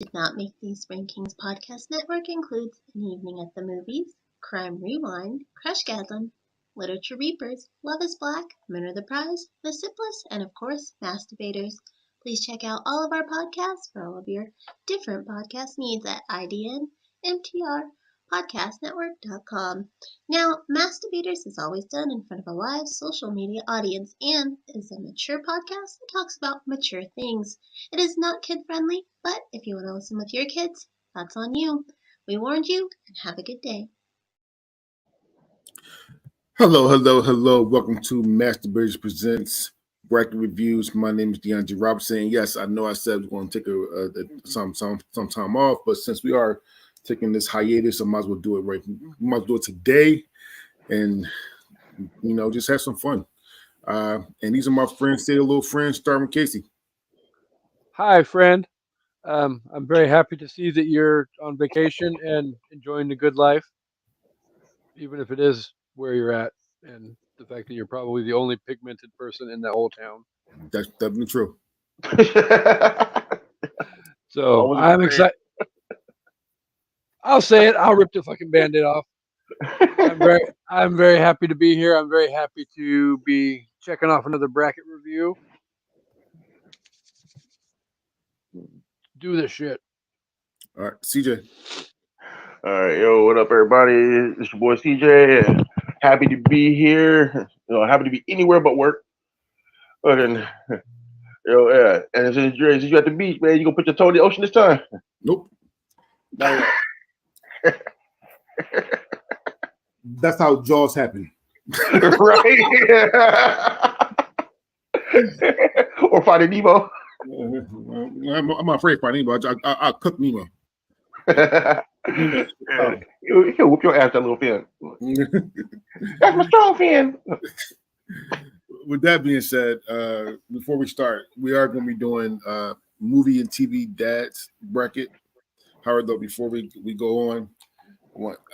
Did Not Make These Rankings podcast network includes An Evening at the Movies, Crime Rewind, Crushgasm, Literature Reapers, Love is Black, Men Are the Prize, The Simplest, and of course, Masturbators. Please check out all of our podcasts for all of your different podcast needs at idnmtrpodcastnetwork.com. Now, Masturbators is always done in front of a live social media audience and is a mature podcast that talks about mature things. It is not kid friendly, but if you want to listen with your kids, that's on you. We warned you, and have a good day. Hello. Welcome to Masturbators Presents Bracket Reviews. My name is DeAndre Robertson. Yes, I know I said we're going to take some time off, but since we are taking this hiatus, I might as well do it right. We might as well do it today, and just have some fun. And these are my friends. Say hello, friends. Starting with Casey. Hi, friend. I'm very happy to see that you're on vacation and enjoying the good life, even if it is where you're at, and the fact that you're probably the only pigmented person in that whole town. That's definitely true. So I'm excited. I'll say it. I'll rip the fucking Band-Aid off. I'm very happy to be here. I'm very happy to be checking off another bracket review. Do this shit. All right, CJ. All right, yo, what up, everybody? It's your boy CJ. Happy to be here. Happy to be anywhere but work. And since you're at the beach, man, you gonna put your toe in the ocean this time? Nope. That's how Jaws happen. Right? Or Finding Nemo. I'm afraid of Finding Nemo. I'll cook Nemo. He'll whoop your ass, that little fin. That's my strong fin. With that being said, before we start, we are going to be doing movie and TV dads bracket. However, though, before we go on,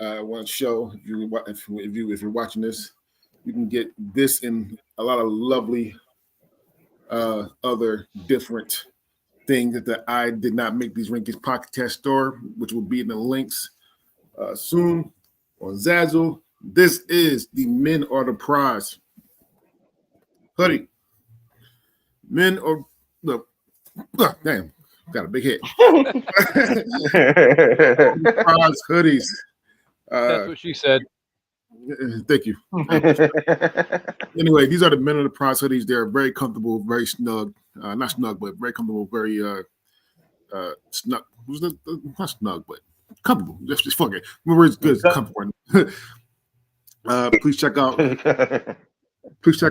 I want to show if you're watching this, you can get this in a lot of lovely other different things that I Did Not Make These Rankings podcast store, which will be in the links soon on Zazzle. This is the Men Are the Prize hoodie. Men are look. Damn, got a big head. Prize hoodies. That's what she said. Thank you. Anyway, these are the Men of the Prize hoodies. They're very comfortable, very snug. Not snug, but very comfortable, very snug. Not snug, but comfortable. Just fuck it. Remember, it's good. It's comfortable. Please check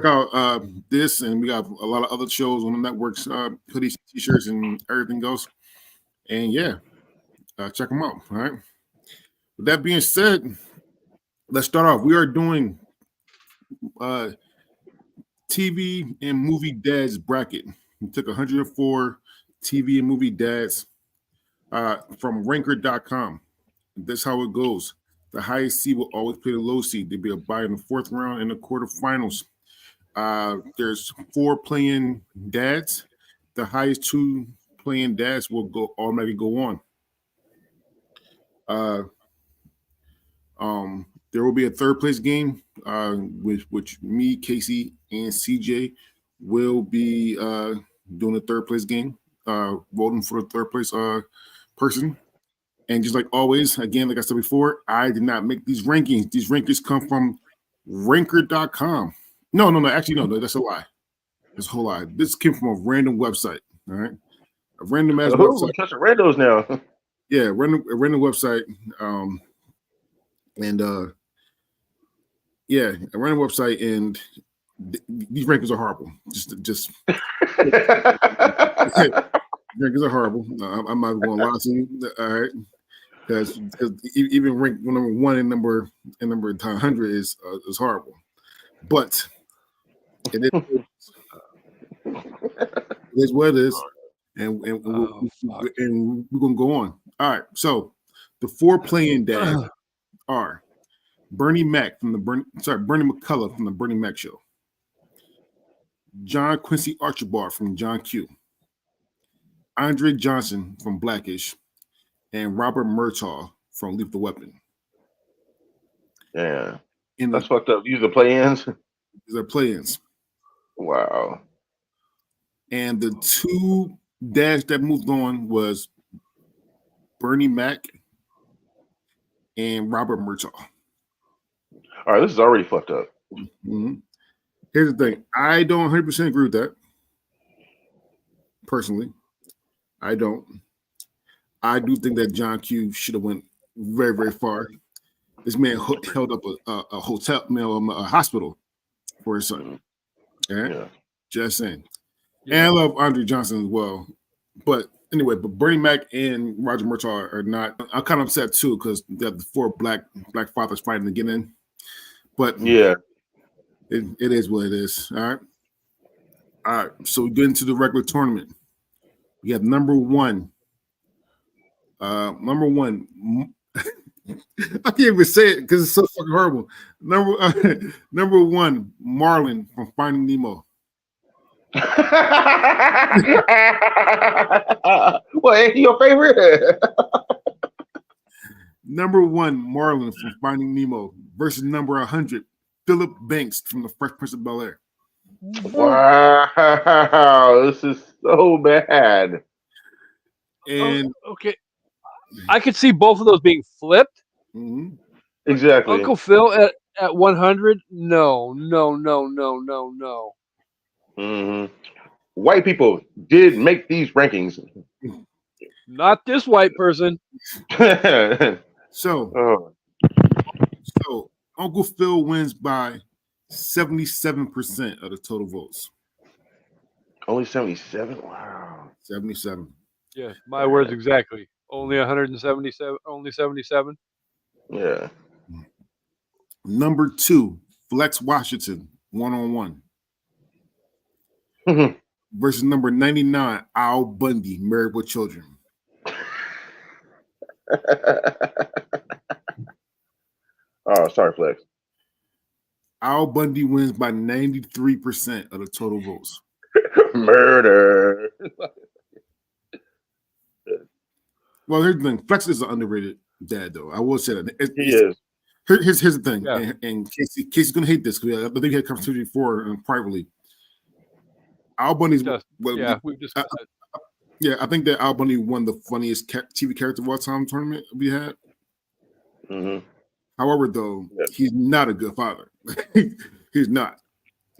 out this, and we got a lot of other shows on the networks, hoodies, t-shirts, and everything else. And yeah, check them out. All right. With that being said, let's start off. We are doing TV and movie dads bracket. We took 104 TV and movie dads from Ranker.com. That's how it goes. The highest seed will always play the low seed. There'll be a bye in the fourth round and the quarterfinals. There's 4 playing dads. The highest 2 playing dads will automatically go on. There will be a third place game, which me, Casey, and CJ will be doing a third place game, voting for the third place person. And just like always, again, like I said before, I did not make these rankings. These rankings come from Ranker.com. No. Actually, no, that's a lie. That's a whole lie. This came from a random website. All right, a random ass website. We're touching randos now. Yeah, a random website. Yeah, a random website, and these rankings are horrible. Just rankings are horrible. I'm not going to lie to you. All right, because even rank number 1 and number 100 is horrible. But it is what it is, and we're gonna go on. All right, so the 4 playing dads are Bernie McCullough from the Bernie Mac Show, John Quincy Archibald from John Q, Andre Johnson from Blackish, and Robert Murtaugh from Lethal Weapon. Yeah, In that's the fucked up. These are play-ins. play-ins. Wow. And the two dash that moved on was Bernie Mac and Robert Murtaugh. All right, this is already fucked up. Mm-hmm. Here's the thing. I don't 100% agree with that. Personally, I don't. I do think that John Q should have went very, very far. This man held up a hotel, a hospital for his son. Okay? Yeah. Just saying. Yeah. And I love Andre Johnson as well. But anyway, but Bernie Mac and Roger Murtaugh are not. I'm kind of upset too because the four black fathers fighting to get in. But Yeah. it is what it is. All right. All right. So we get into the regular tournament. We have number one. Number one. I can't even say it because it's so fucking horrible. Number one, Marlin from Finding Nemo. What, ain't he your favorite? Number one, Marlin from Finding Nemo versus number 100, Philip Banks from The Fresh Prince of Bel-Air. Wow, this is so bad. And okay, I could see both of those being flipped. mhm. Exactly. Uncle Phil at 100? No. Mhm. White people did make these rankings. Not this white person. So Oh, Uncle Phil wins by 77% of the total votes. only 77? Wow. 77. Yeah, my words exactly. Only 177. Only 77. Yeah. Number two, Flex Washington, 1-on-1. Versus number 99, Al Bundy, Married with Children. Oh, sorry, Flex. Al Bundy wins by 93% of the total votes. Murder. Well, here's the thing. Flex is an underrated dad, though. I will say that. He is. Here's the thing. Yeah. And Casey's going to hate this because I think we had a conversation before privately. Al Bundy's... We've discussed it. Yeah, I think that Al Bundy won the funniest TV character of all time tournament we had. Mm-hmm. However, though, he's not a good father. He's not.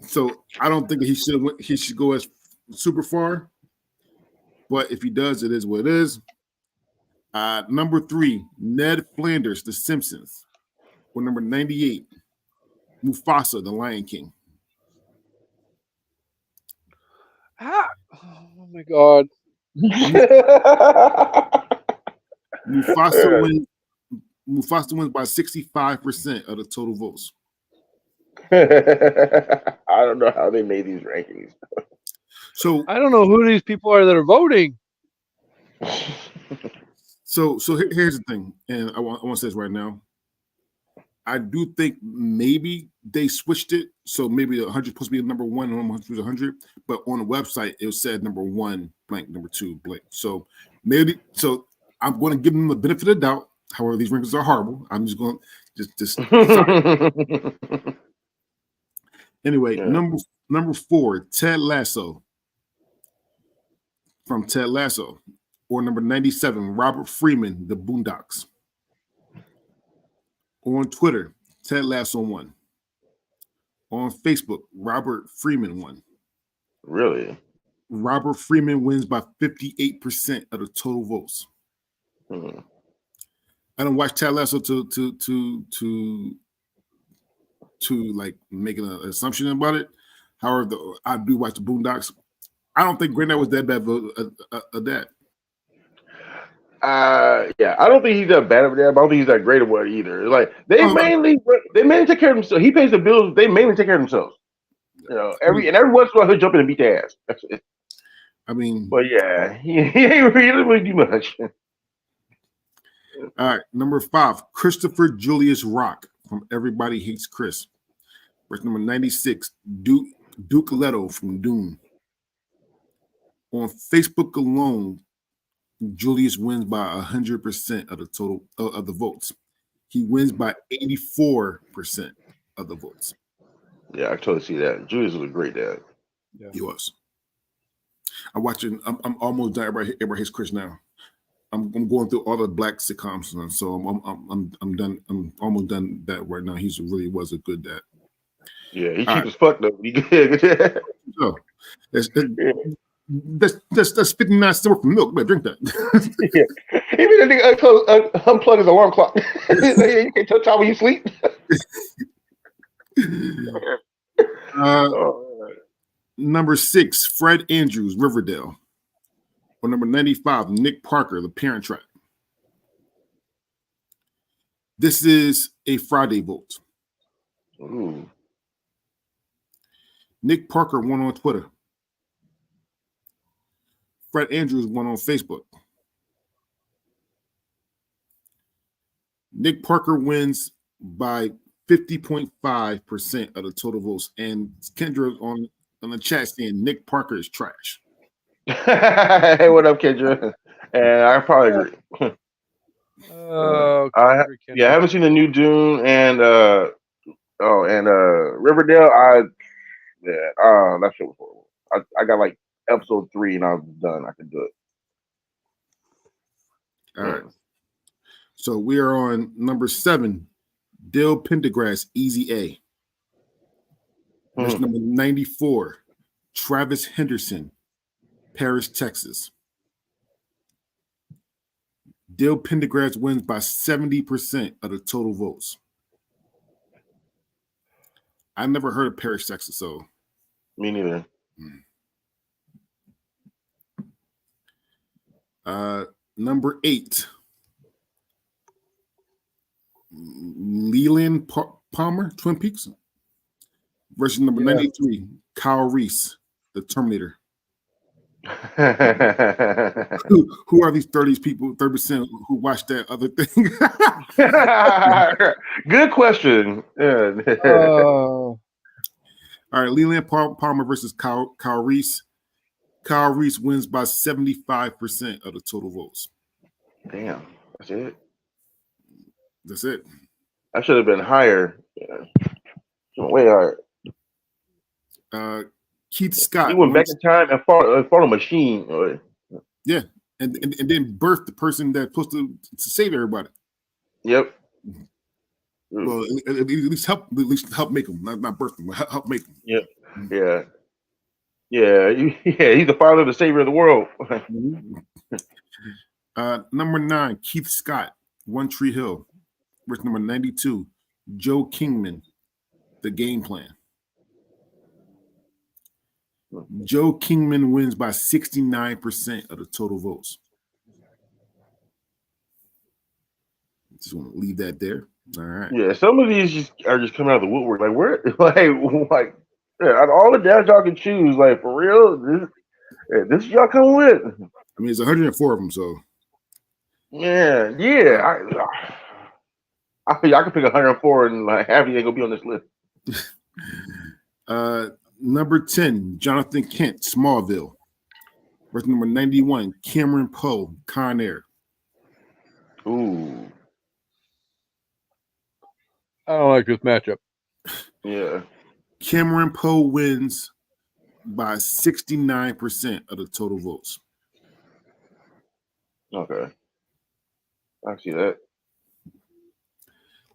So I don't think that he should go as super far. But if he does, it is what it is. Number three, Ned Flanders, The Simpsons. Or number 98, Mufasa, The Lion King. Oh my God. Mufasa wins by 65% of the total votes. I don't know how they made these rankings. So I don't know who these people are that are voting. So here's the thing, and I want to say this right now. I do think maybe they switched it, so maybe 100 supposed to be number one, and 100 was 100, but on the website it said number one blank, number two blank. So I'm going to give them the benefit of the doubt. However, these rankings are horrible. I'm just going to just anyway. Yeah. Number four, Ted Lasso from Ted Lasso. Or number 97, Robert Freeman, The Boondocks. On Twitter, Ted Lasso won. On Facebook, Robert Freeman won. Really? Robert Freeman wins by 58% of the total votes. Hmm. I don't watch Ted Lasso to like make an assumption about it. However, I do watch the Boondocks. I don't think Granddad was that bad of that. Yeah, I don't think he's that bad of a dad, but I don't think he's that great of one either. Like they mainly take care of themselves. He pays the bills. They mainly take care of themselves. You know, every once in a while he'll jump in and beat their ass. That's it. I mean, But yeah, he ain't really do much. All right, number 5, Christopher Julius Rock from Everybody Hates Chris. Verse number 96, Duke Leto from Dune. On Facebook alone, Julius wins by 100% of the total of the votes. He wins by 84% of the votes. Yeah, I totally see that. Julius was a great dad. Yeah. He was. I'm watching. I'm almost done. Everybody hates Chris now. I'm going through all the black sitcoms, and so I'm done. I'm almost done that right now. He really was a good dad. Yeah, he All cheap right. as fuck though. He good. So that's 59 cents worth of milk. Better drink that. Yeah. Even the nigga unplug his alarm clock. You can't tell time when you sleep. Number 6, Fred Andrews, Riverdale. Or number 95, Nick Parker, The Parent Trap. This is a Friday vote. Ooh. Nick Parker won on Twitter. Fred Andrews won on Facebook. Nick Parker wins by 50.5% of the total votes. And Kendra on the chat saying Nick Parker is trash. Hey, what up, Kendra? And I probably agree. Oh, I haven't seen the new Dune and Riverdale. That shit was horrible. I got like episode 3 and I was done. I could do it. All right. So we are on number 7, Dale Pendergrass, Easy A. Verse number 94, Travis Henderson, Paris, Texas. Dale Pendergrass wins by 70% of the total votes. I never heard of Paris, Texas, so. Me neither. Number 8, Leland Palmer, Twin Peaks. Versus number 93, Kyle Reese, The Terminator. Who are these 30 people, 30% who watched that other thing? Good question. All right, Leland Palmer versus Kyle Reese. Kyle Reese wins by 75% of the total votes. Damn, that's it. That's it. I should have been higher. Yeah. Way higher. Keith Scott. He went back in time and fought a machine. Yeah, and then birthed the person that's supposed to save everybody. Yep. Well, at least help make them, not birth them, help make them. Yep. Yeah. He's the father, the savior of the world. Number 9, Keith Scott, One Tree Hill. Verse number 92, Joe Kingman, The Game Plan. Joe Kingman wins by 69% of the total votes. Just want to leave that there. All right. Yeah, some of these are just coming out of the woodwork. Like where, like out of all the dads y'all can choose, like for real, this y'all come with. I mean, there's 104 of them, so. Yeah. I think I could pick 104 and like half of you ain't gonna be on this list. Number 10, Jonathan Kent, Smallville. Verse number 91, Cameron Poe, Con Air. Ooh. I don't like this matchup. Yeah. Cameron Poe wins by 69% of the total votes. Okay. I see that.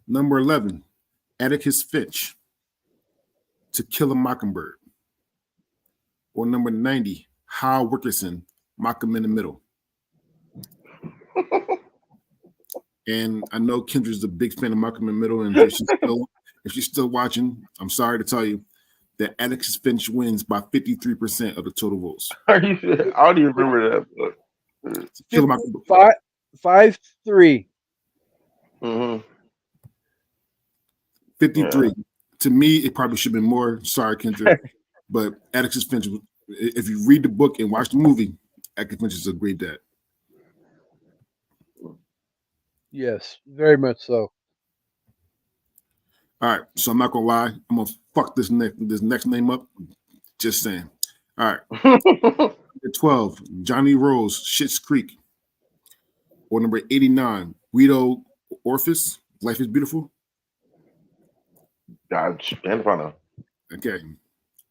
Number 11, Atticus Finch, To Kill a Mockingbird. Or number 90, Hal Wilkerson, Malcolm in the Middle. And I know Kendra's a big fan of Malcolm in the Middle, and if she's still watching, I'm sorry to tell you that Atticus Finch wins by 53% of the total votes. I don't even remember that. To Kill a Mockingbird. 5-3. 53. Yeah. To me, it probably should have been more. Sorry, Kendra. But Atticus Finch, if you read the book and watch the movie, Atticus Finch is a great dad. Yes, very much so. All right, so I'm not gonna lie. I'm gonna fuck this next name up. Just saying. All right. 12, Johnny Rose, Schitt's Creek. Or number 89, Guido Orfis, Life is Beautiful. God, and find Okay.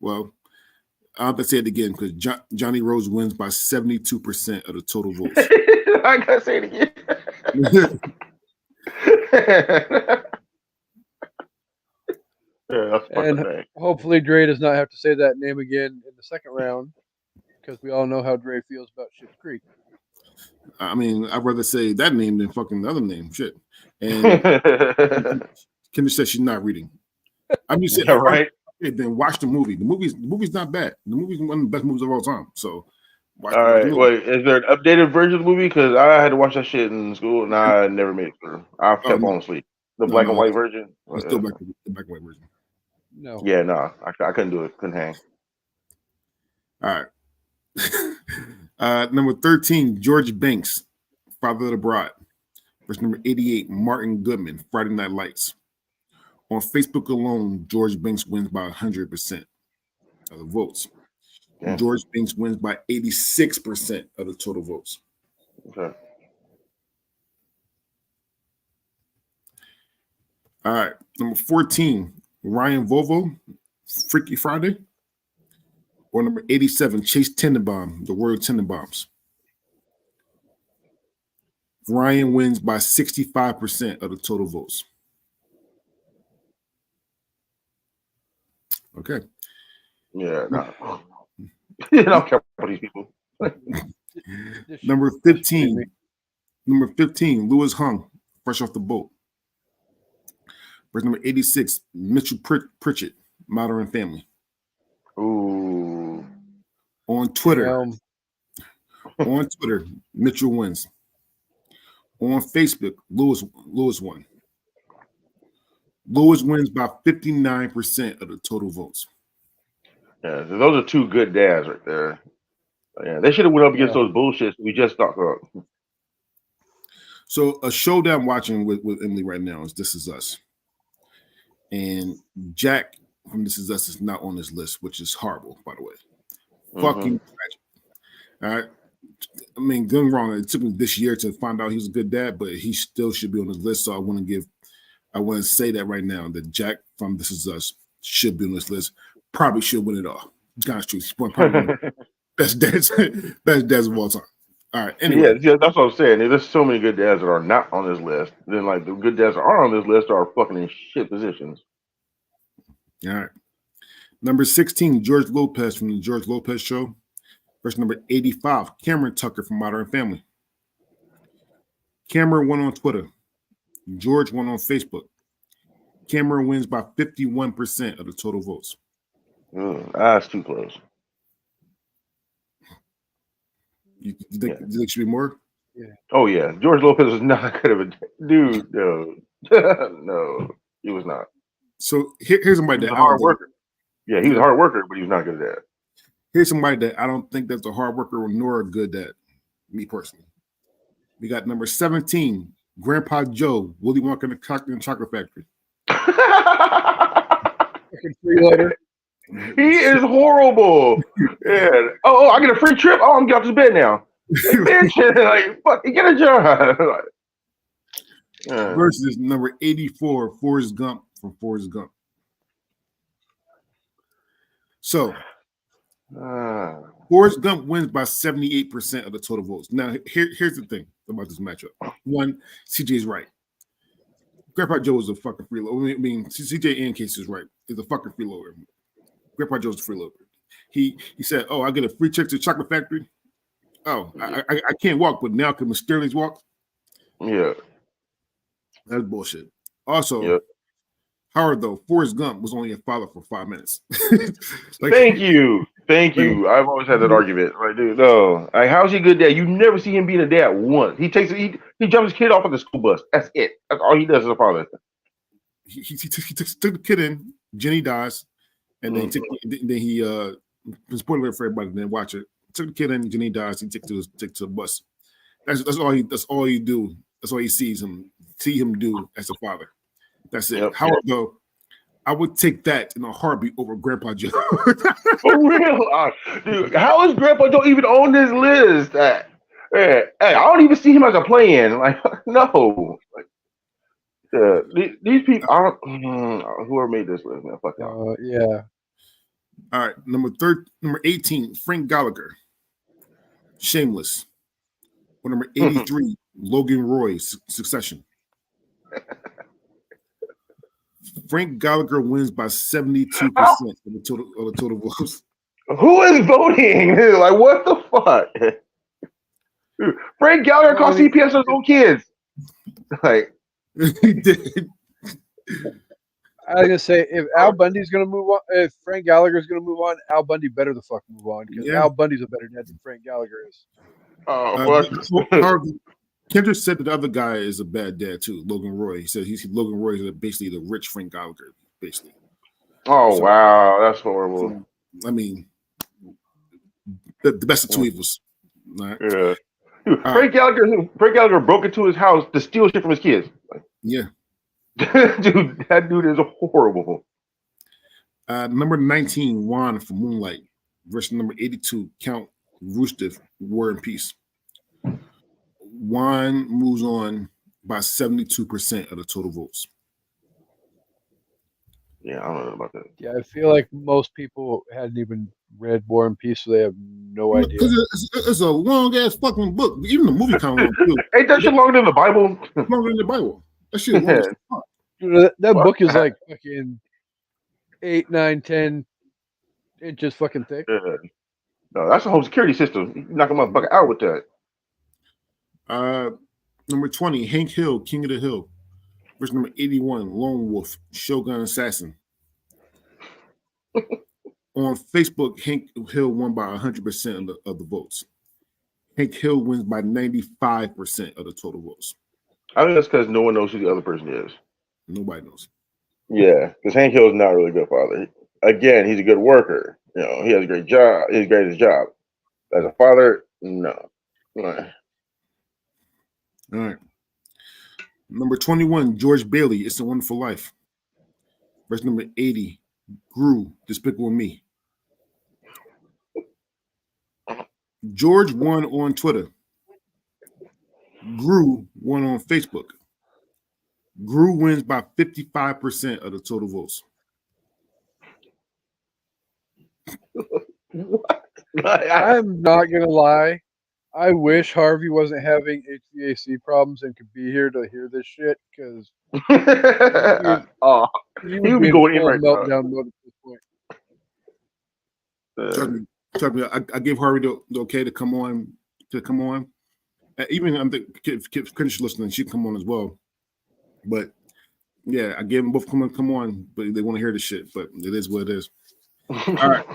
Well, I'll have to say it again because Johnny Rose wins by 72% of the total votes. I gotta say it again. Yeah, And hopefully Dre does not have to say that name again in the second round, because we all know how Dre feels about Schitt's Creek. I mean, I'd rather say that name than fucking the other name. Shit. And Kendra says she's not reading. I'm just saying, yeah, right. Then watch the movie. The movie's not bad. The movie's one of the best movies of all time. So, all right. Wait, is there an updated version of the movie? Because I had to watch that shit in school, and I never made it through. I kept falling asleep. The black and white version. It's still the black and white version. No. Yeah, no, I couldn't do it. Couldn't hang. All right. Number 13, George Banks, Father of the Bride. Versus number 88, Martin Goodman, Friday Night Lights. On Facebook alone, George Banks wins by 100% of the votes. Yeah. George Banks wins by 86% of the total votes. Okay. All right. Number 14, Ryan Volvo, Freaky Friday. Or number 87, Chase Tenenbaum, The Royal Tenenbaums. Ryan wins by 65% of the total votes. Okay. Yeah, no. I don't care about these people. Number 15, Lewis Hung, Fresh Off the Boat. Verse number 86, Mitchell Pritchett, Modern Family. Ooh. On Twitter, Mitchell wins. On Facebook, Lewis won. Lewis wins by 59% of the total votes. Yeah, so those are two good dads right there. Yeah, they should have went up against those bullshits we just talked about. So a show that I'm watching with Emily right now is This Is Us. And Jack from This Is Us is not on this list, which is horrible, by the way. Fucking tragic. All right. I mean, don't get me wrong, it took me this year to find out he was a good dad, but he still should be on this list. So I want to say that right now that Jack from This Is Us should be on this list. Probably should win it all. God's truth. Probably best dads of all time. All right. Anyway. Yeah, that's what I'm saying. There's so many good dads that are not on this list. Then, like, the good dads that are on this list are fucking in shit positions. All right. Number 16, George Lopez from the George Lopez Show. Verse number 85, Cameron Tucker from Modern Family. Cameron won on Twitter. George won on Facebook. Cameron wins by 51% of the total votes. That's too close. You think it should be more? Yeah. Oh, yeah. George Lopez is not good of a dude. No. No, he was not. So here's somebody He's that a hard worker. Yeah, he was a hard worker, but he was not good at that. Here's somebody that I don't think that's a hard worker nor a good dad, me personally. We got number 17, Grandpa Joe, Willy Wonka and the Chocolate Factory. Freeloader. He is horrible. Yeah. Oh, I get a free trip. Oh, I'm getting off this bed now. Bitch, like, fuck, get a job. Versus number 84, Forrest Gump from Forrest Gump. So, Forrest Gump wins by 78% of the total votes. Now, here's the thing about this matchup. One, CJ's right. Grandpa Joe is a fucking freeloader. I mean, CJ and Case is right. He's a fucking freeloader. Grandpa Joe's a freeloader. He said, "Oh, I get a free trip to the Chocolate Factory. Oh, I can't walk, but now can Mr. Sterling's walk?" Yeah, that's bullshit. Also, Howard though, Forrest Gump was only a father for 5 minutes. Thank you. I've always had that argument, right, dude? No, like, how's he a good dad? You never see him being a dad once. He jumps his kid off of the school bus. That's it. That's all he does as a father. He took the kid in. Jenny dies, and then he spoiler alert for everybody. Then watch it. Took the kid in. Jenny dies. He took to the bus. That's all he do. That's all he see him do as a father. That's it. Howard though, I would take that in a heartbeat over Grandpa Joe. For real, dude. How is Grandpa Joe even on this list? Hey, I don't even see him as a play-in. Like, no. Like, these people aren't. Whoever made this list, man, fuck y'all. Yeah. All right, number 18, Frank Gallagher, Shameless. Or number 83, Logan Roy, Succession. Frank Gallagher wins by 72% of the total votes. Who is voting? Like, what the fuck? Dude, Frank Gallagher cost CPS his own kids. Like, He did. I was gonna say if Al Bundy's gonna move on, if Frank Gallagher's gonna move on, Al Bundy better the fuck move on because Al Bundy's a better dad than Frank Gallagher is. Kendrick said that the other guy is a bad dad too. Logan Roy. He said Logan Roy is basically the rich Frank Gallagher, basically. Oh wow, that's horrible. I mean, the best of two evils. Right? Yeah. Dude, Frank Gallagher broke into his house to steal shit from his kids. Yeah. Dude, that dude is horrible. Number 19, Juan from Moonlight, versus number 82, Count Rushdiff, War and Peace. Juan moves on by 72% of the total votes. Yeah, I don't know about that. Yeah, I feel like most people hadn't even read War and Peace, so they have no idea. It's a long ass fucking book. Even the movie kind of long too. Ain't that shit longer than the Bible? Longer than the Bible. That shit long as fuck. Dude, that book is like fucking 8, 9, 10 inches fucking thick. Yeah. No, that's a whole security system. You knock a motherfucker out with that. Number 20, Hank Hill, King of the Hill. Versus number 81, Lone Wolf, Shogun Assassin. On Facebook, Hank Hill won by 100% of the votes. Hank Hill wins by 95% of the total votes. I think that's because no one knows who the other person is. Nobody knows. Yeah, because Hank Hill is not really a good father. Again, he's a good worker. You know, he has a great job. He's great at his job. As a father, no. All right. Number 21, George Bailey, It's a Wonderful Life. Verse number 80, Gru, Despicable Me. George won on Twitter. Gru won on Facebook. Gru wins by 55% of the total votes. What? I'm not gonna lie. I wish Harvey wasn't having HVAC problems and could be here to hear this shit because he would be going in right now. Meltdown mode at this point. Trust me, I gave Harvey the okay to come on. Even I'm the Kid listening, she come on as well. But yeah, I gave them both come on, but they want to hear the shit. But it is what it is. All right.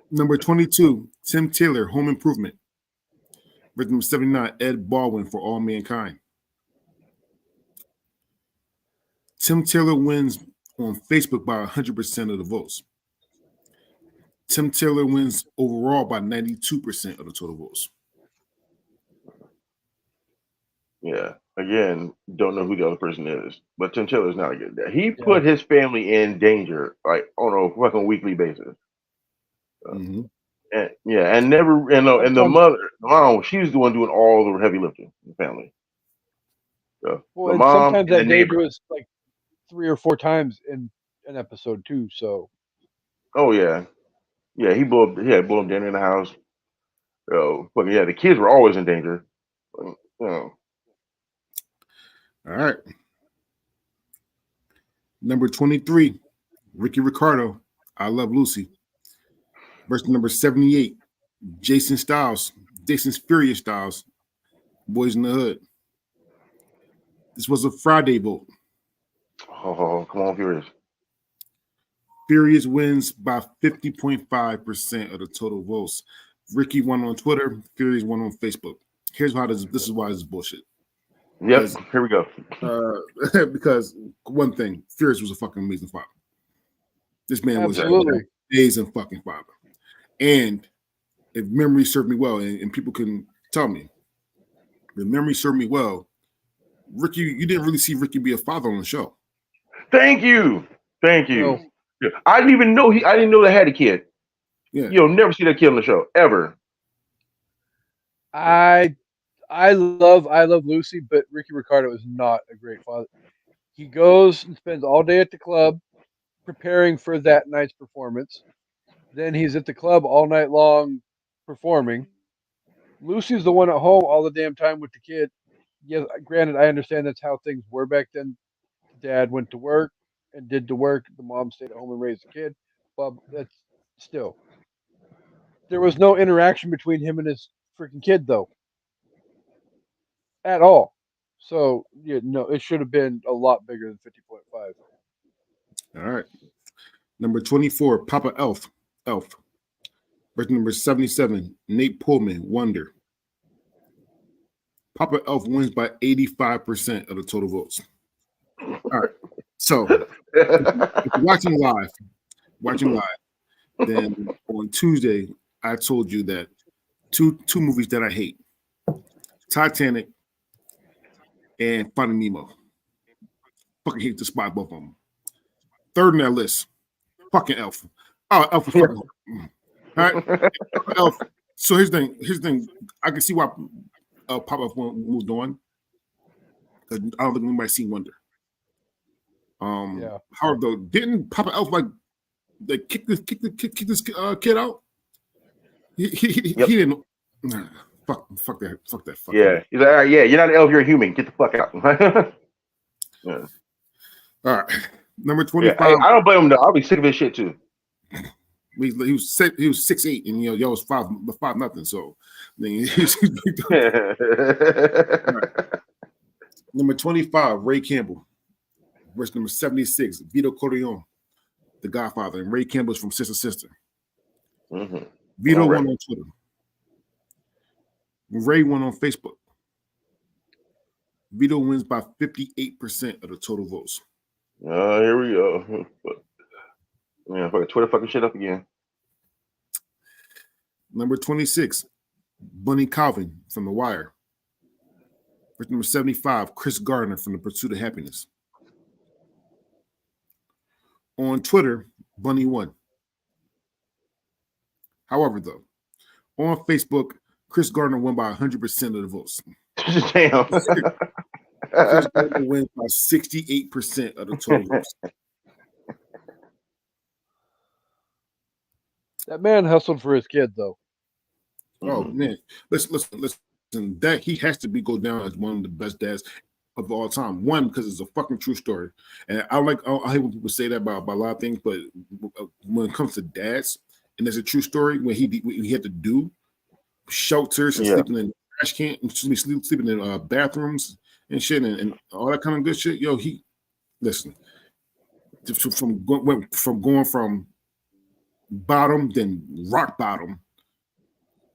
Number 22, Tim Taylor, Home Improvement. Versus number 79, Ed Baldwin, For All Mankind. Tim Taylor wins on Facebook by 100% of the votes. Tim Taylor wins overall by 92% of the total votes. Yeah. Again, don't know who the other person is, but Tim Taylor is not a good dad. He put his family in danger, like on a fucking weekly basis. And never, and the mom, she was the one doing all the heavy lifting in the family. So well, the mom sometimes and that the danger neighbor. was like 3 or 4 times in an episode too. So, oh yeah, he blew him down in the house. But yeah, the kids were always in danger. All right. Number 23, Ricky Ricardo, I Love Lucy. Versus number 78, Jason Furious Styles, Boys in the Hood. This was a Friday vote. Oh, come on, Furious. Furious wins by 50.5% of the total votes. Ricky won on Twitter, Furious won on Facebook. Here's how this is why this is bullshit. Yep, here we go. Because one thing, Furious was a fucking amazing father. This man was absolutely amazing fucking father. And if memory served me well, and people can tell me, the memory served me well, Ricky, you didn't really see Ricky be a father on the show. Thank you. No. Yeah, I didn't know they had a kid. Yeah. You'll never see that kid on the show ever. I love Lucy, but Ricky Ricardo is not a great father. He goes and spends all day at the club preparing for that night's performance. Then he's at the club all night long performing. Lucy's the one at home all the damn time with the kid. Yes, granted, I understand that's how things were back then. Dad went to work and did the work. The mom stayed at home and raised the kid. But that's still. There was no interaction between him and his freaking kid, though, at all. So, yeah, no, it should have been a lot bigger than 50.5. All right. Number 24, Papa Elf. Elf. Versus number 77, Nate Pullman, Wonder. Papa Elf wins by 85% of the total votes. All right. So, if you're watching live, then on Tuesday, I told you that two movies that I hate, Titanic and Finding Nemo. Fucking hate to spot both of them. Third on that list, fucking Elf. Oh, Elf is fucking. All right, Elf. So here's the thing. I can see why Papa Elf moved on. Because I don't think anybody seen Wonder. Yeah. However, though, didn't Papa Elf like kick this kid out? He didn't. Nah, fuck that. Yeah, he's like, all right, yeah, you're not an elf, you're a human. Get the fuck out. Yeah. All right, number 25. Yeah, I don't blame him though. I'll be sick of his shit too. He was 6'8", and y'all was 5'0". So, I mean, right. Number 25, Ray Campbell. Versus number 76, Vito Corleone, The Godfather, and Ray Campbell's from Sister Sister. Mm-hmm. Vito won on Twitter. Ray won on Facebook. Vito wins by 58% of the total votes. Here we go. Yeah, fucking Twitter fucking shit up again. Number 26, Bunny Calvin from The Wire. Versus number 75, Chris Gardner from The Pursuit of Happiness. On Twitter, Bunny won. However, though, on Facebook, Chris Gardner won by 100% of the votes. Damn. Chris Gardner wins by 68% of the total votes. That man hustled for his kid, though. Oh man, listen. That he has to go down as one of the best dads of all time. One, because it's a fucking true story, and I hate when people say that about a lot of things, but when it comes to dads, and there's a true story when he had to do shelters and sleeping in trash can, sleeping in bathrooms and shit, and all that kind of good shit. Yo, from going from bottom, then rock bottom,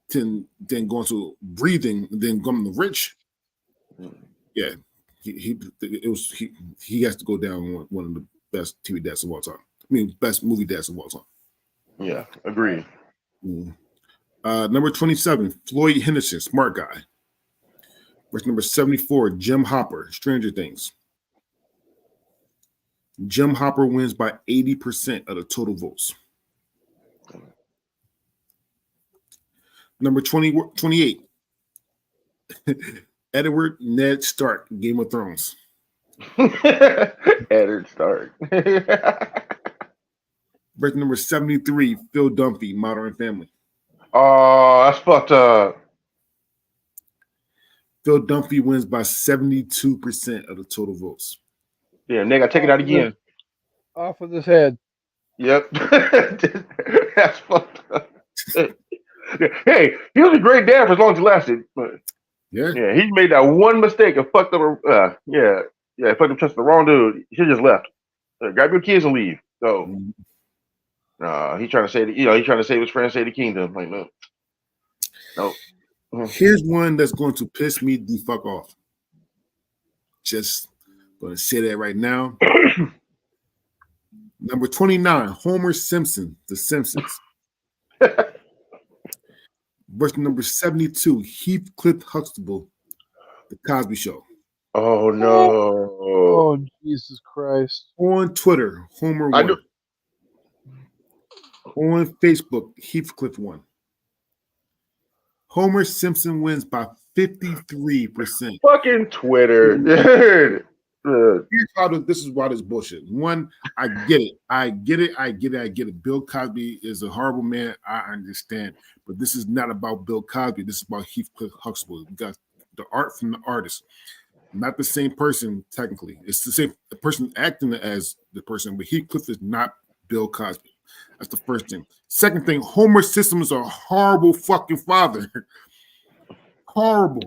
then going to breathing, then going to rich. Yeah, he has to go down one of the best TV dads of all time. I mean, best movie dads of all time. Yeah, agreed. Number 27, Floyd Henderson, Smart Guy. Versus number 74, Jim Hopper, Stranger Things. Jim Hopper wins by 80% of the total votes. Number 28, Edward Ned Stark, Game of Thrones. Edward Stark. Versus number 73, Phil Dunphy, Modern Family. Oh, that's fucked up. Phil Dunphy wins by 72% of the total votes. Yeah, nigga, take it out again. Off with his head. Yep. That's fucked up. Hey, he was a great dad for as long as he lasted. But yeah, he made that one mistake and fucked up. Fucked up, trusted the wrong dude. He just left. Grab your kids and leave. So, he's trying to say he's trying to save his friends, save the kingdom. Like, no. Here's one that's going to piss me the fuck off. Just going to say that right now. Number 29, Homer Simpson, The Simpsons. Versus number 72, Heathcliff Huxtable, The Cosby Show. Oh, no. Oh, Jesus Christ. On Twitter, Homer won. On Facebook, Heathcliff won. Homer Simpson wins by 53%. Fucking Twitter, dude. Here's how this is why this bullshit. One, I get it. Bill Cosby is a horrible man. I understand. But this is not about Bill Cosby. This is about Heathcliff Huxtable. You got the art from the artist. Not the same person, technically. It's the same person acting as the person, but Heathcliff is not Bill Cosby. That's the first thing. Second thing, Homer Simpson is a horrible fucking father. Horrible.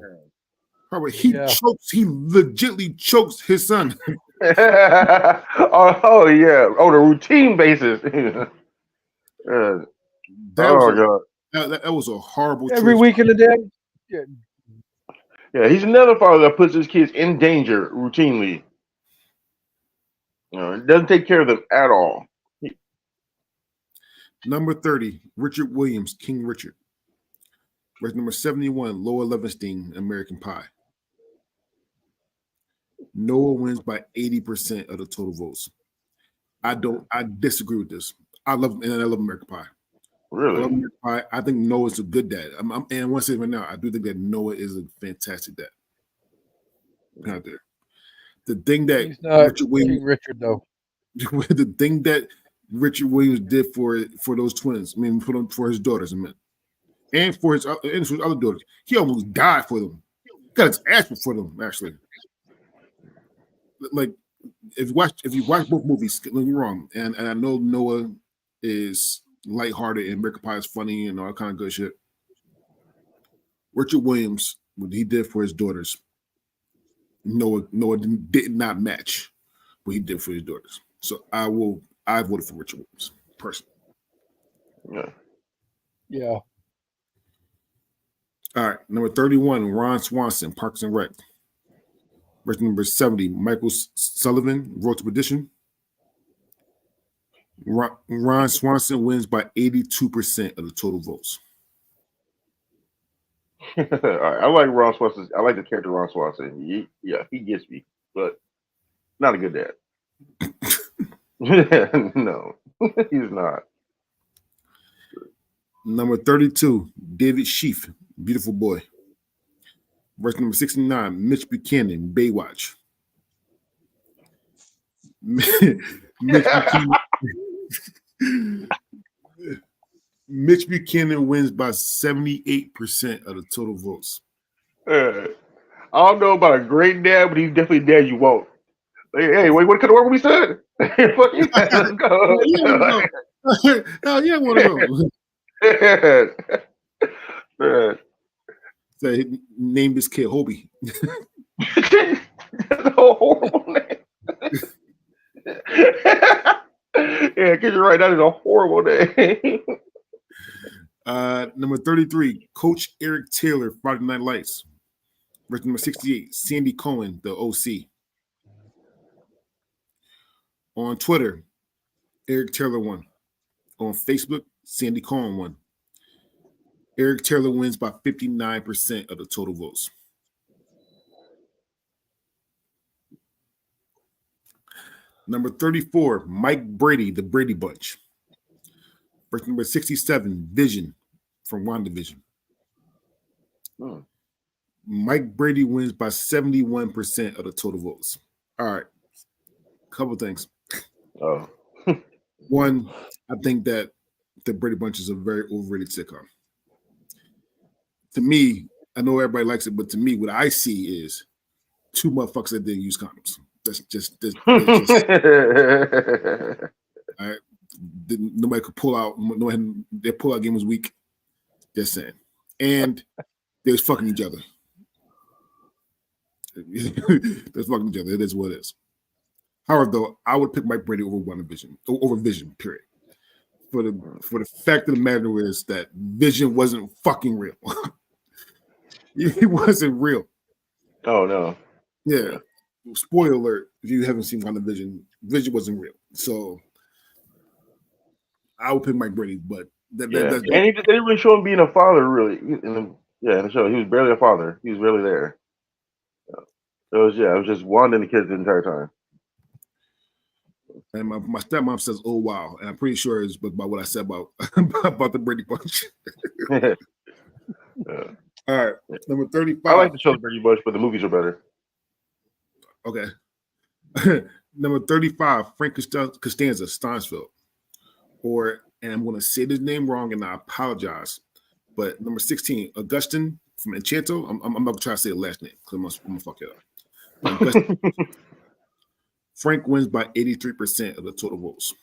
He legitly chokes his son. oh yeah, on a routine basis. God. That was a horrible every choice. week in the day. Yeah, he's another father that puts his kids in danger routinely. Doesn't take care of them at all. Number 30, Richard Williams, King Richard. Verse number 71, Loa Levenstein, American Pie. Noah wins by 80% of the total votes. I disagree with this. I love American Pie. Really? I love American Pie. I think Noah's a good dad. And I want to say right now, I do think that Noah is a fantastic dad. Out there. The thing that He's not Richard Williams, King Richard though. the thing that Richard Williams did for those twins, I mean, for his daughters, I mean, and for his other daughters, he almost died for them. Got his ass for them, actually. Like, if you watch both movies, don't get me wrong, and I know Noah is lighthearted and American Pie is funny and all that kind of good shit. Richard Williams, what he did for his daughters, Noah did not match what he did for his daughters. So I voted for Richard Williams, personally. Yeah. All right, number 31, Ron Swanson, Parks and Rec. Verse number 70, Michael Sullivan, Road to Perdition. Ron Swanson wins by 82% of the total votes. All right. I like Ron Swanson. I like the character Ron Swanson. He gets me, but not a good dad. No, he's not. Number 32, David Sheaf, Beautiful Boy. Verse number 69, Mitch Buchanan, Baywatch. Mitch Buchanan wins by 78% of the total votes. I don't know about a great dad, but he's definitely a dad you want. Hey, wait, what kind of work we said? Fuck you. Let's go. Hell yeah, one of those. So he named his kid Hobie. That's a horrible name. Yeah, get you right. That is a horrible name. Number 33, Coach Eric Taylor, Friday Night Lights. Verse number 68, Sandy Cohen, the OC. On Twitter, Eric Taylor won. On Facebook, Sandy Cohen won. Eric Taylor wins by 59% of the total votes. Number 34, Mike Brady, the Brady Bunch. Verse number 67, Vision from WandaVision. Mike Brady wins by 71% of the total votes. All right. Couple things. One, I think that the Brady Bunch is a very overrated sitcom. To me, I know everybody likes it, but to me, what I see is two motherfuckers that didn't use condoms. That's just all right. Nobody could pull out. Their pull-out game was weak. Just saying. And they was fucking each other. They're fucking each other. It is what it is. However, though, I would pick Mike Brady over Vision, period. For the fact of the matter is that Vision wasn't fucking real. He wasn't real. Oh, no. Yeah. Spoiler alert, if you haven't seen WandaVision, Vision wasn't real. So I would pick Mike Brady, but and they didn't really show him being a father, really. In the show, he was barely a father. He was barely there. It was just Wanda and the kids the entire time. And my stepmom says, "Oh wow," and I'm pretty sure it's about what I said about the Brady Bunch. All right, number 35. I like the show Brady Bunch, but the movies are better. Okay. Number 35, Frank Costanza, Steinsfeld. And I'm going to say this name wrong, and I apologize. But number 16, Augustine from Enchanto. I'm not going to try to say the last name because I'm going to fuck it up. Frank wins by 83% of the total votes.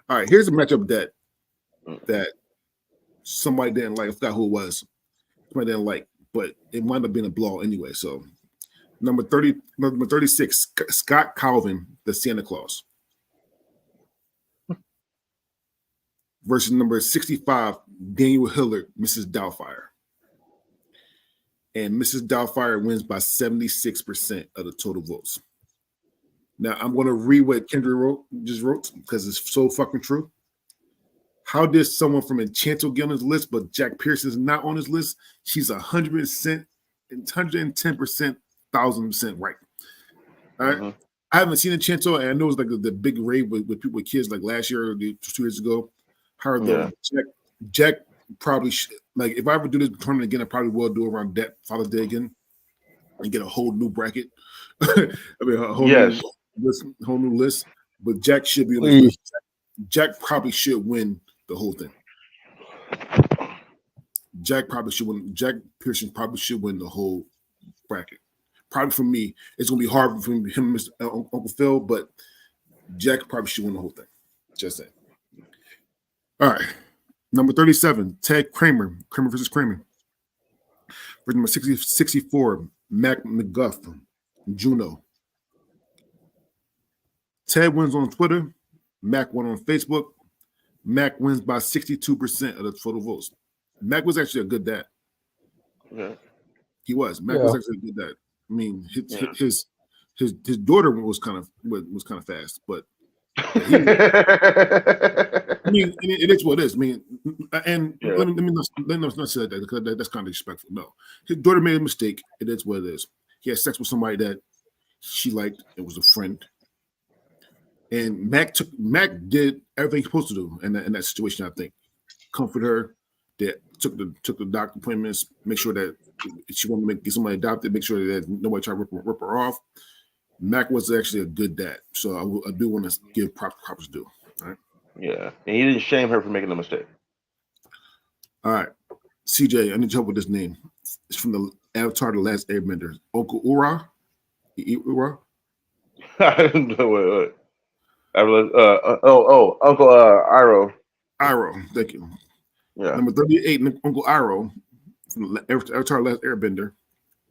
All right, here's a matchup that somebody didn't like. I forgot who it was. Somebody didn't like, but it wound up being a blow anyway. So number 36, Scott Calvin, the Santa Claus. Versus number 65, Daniel Hillard, Mrs. Doubtfire. And Mrs. Doubtfire wins by 76% of the total votes. Now, I'm going to read what Kendra just wrote because it's so fucking true. How did someone from Enchanto get on his list, but Jack Pearson's not on his list? She's 100%, 110%, 1,000% right. All right. I haven't seen Enchanto, and I know it's like the big rave with people with kids like last year or 2 years ago. Jack probably should, like, if I ever do this tournament again, I probably will do it around that Father's Day again and get a whole new bracket. I mean, a whole new list. But Jack should be on the list. Jack probably should win the whole thing. Jack Pearson probably should win the whole bracket. Probably for me, it's gonna be hard for him and Mr. Uncle Phil, but Jack probably should win the whole thing. Just saying. All right. Number 37, Ted Kramer versus Kramer. For number 64, Mac McGuff, Juno. Ted wins on Twitter. Mac won on Facebook. Mac wins by 62% of the total votes. Mac was actually a good dad. Yeah. He was. Mac was actually a good dad. I mean, his daughter was kind of fast, but I mean, it is what it is. I mean, and let me not say that because that's kind of disrespectful. No, his daughter made a mistake. It is what it is. He had sex with somebody that she liked. It was a friend, and Mac did everything he's supposed to do in that situation. I think comfort her. That took the doctor appointments. Make sure that if she wanted to get somebody adopted. Make sure that nobody try to rip her off. Mac was actually a good dad, so I do want to give props due. All right. Yeah, and he didn't shame her for making a mistake. All right, CJ, I need your help with this name. It's from the Avatar: The Last Airbender. Uncle Ura. Ura. I don't know what. Uncle Iroh. Iroh, thank you. Yeah. Number 38, Uncle Iroh from the Avatar: The Last Airbender,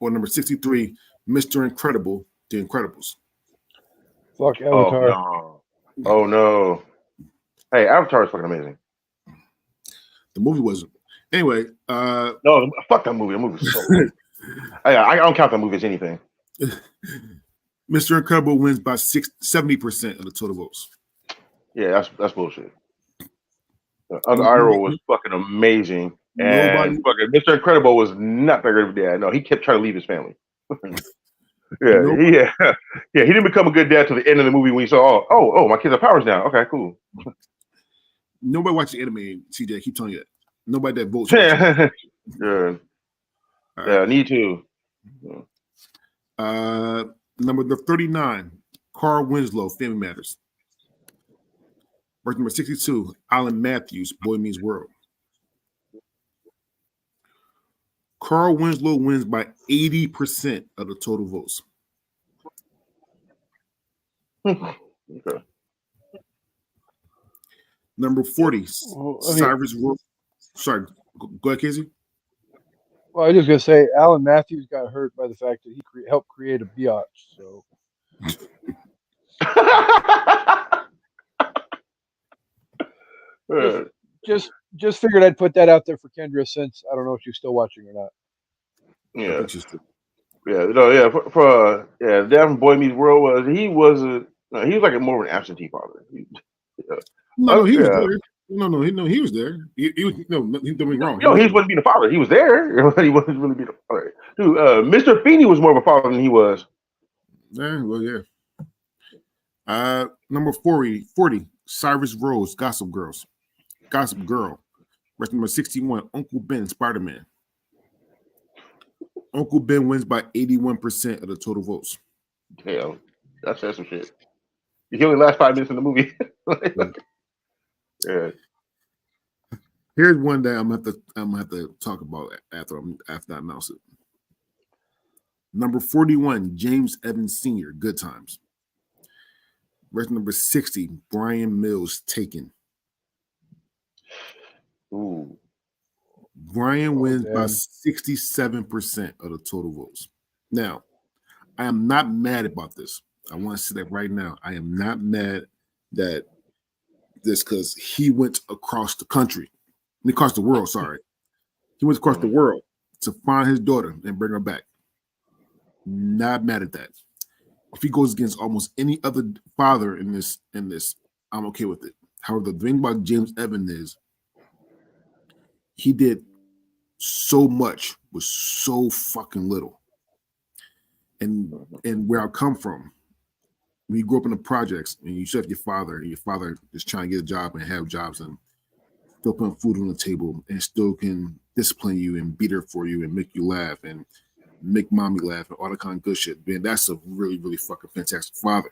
or number 63, Mr. Incredible, The Incredibles. Fuck Avatar. Oh no. Hey, Avatar is fucking amazing. The movie wasn't. Anyway, no, fuck that movie. The movie's so I don't count that movie as anything. Mr. Incredible wins by 70% of the total votes. Yeah, that's bullshit. Uncle Iroh was fucking amazing. And fucking Mr. Incredible was not that good of a dad. No, he kept trying to leave his family. He didn't become a good dad till the end of the movie when he saw, oh, my kids have powers now. Okay, cool. Nobody watches anime, CJ. I keep telling you that. Nobody that votes. Yeah. Yeah, need to. Number 39, Carl Winslow, Family Matters. Verse number 62, Alan Matthews, Boy Meets World. Carl Winslow wins by 80% of the total votes. Okay. Number 40, Cyrus Rowe. Sorry, go ahead, Casey. Well, I was just gonna say, Alan Matthews got hurt by the fact that he helped create a biatch. So, just figured I'd put that out there for Kendra, since I don't know if she's still watching or not. Yeah, for Dad from Boy Meets World he was like more of an absentee father. He was there. He was there. He don't get me wrong. He wasn't being a father. He was there. He wasn't really being a father. Dude, Mr. Feeney was more of a father than he was. Yeah, well, yeah. Number 40, Cyrus Rose, Gossip Girl. Question number 61, Uncle Ben, Spider-Man. Uncle Ben wins by 81% of the total votes. Damn, that says some shit. You only last 5 minutes in the movie. Yeah. Here's one that I'm gonna have to talk about after I announce it. Number 41, James Evans Sr., Good Times. Verse number 60, Brian Mills, Taken. Ooh. Brian wins by 67% of the total votes. Now, I am not mad about this. I want to say that right now. I am not mad that this because he went across the country, across the world, sorry. He went across the world to find his daughter and bring her back. Not mad at that. If he goes against almost any other father in this, I'm okay with it. However, the thing about James Evans is he did so much with so fucking little. And where I come from, when you grew up in the projects and you have your father is trying to get a job and have jobs and still putting food on the table and still can discipline you and be there for you and make you laugh and make mommy laugh and all that kind of good shit. Man, that's a really, really fucking fantastic father.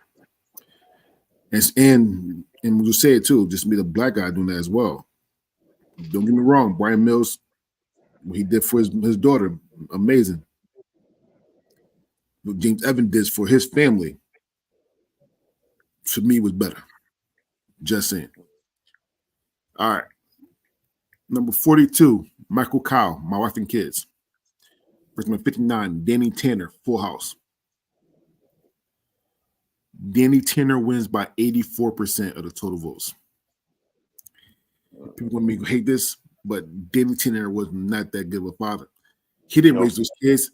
And we'll say it too, just be the black guy doing that as well. Don't get me wrong, Brian Mills, what he did for his daughter, amazing. What James Evans did for his family, for me, was better. Just saying. All right. Number 42, Michael Kyle, My Wife and Kids. Verse number 59, Danny Tanner, Full House. Danny Tanner wins by 84% of the total votes. People want me to hate this, but Danny Tanner was not that good of a father. He didn't raise those kids.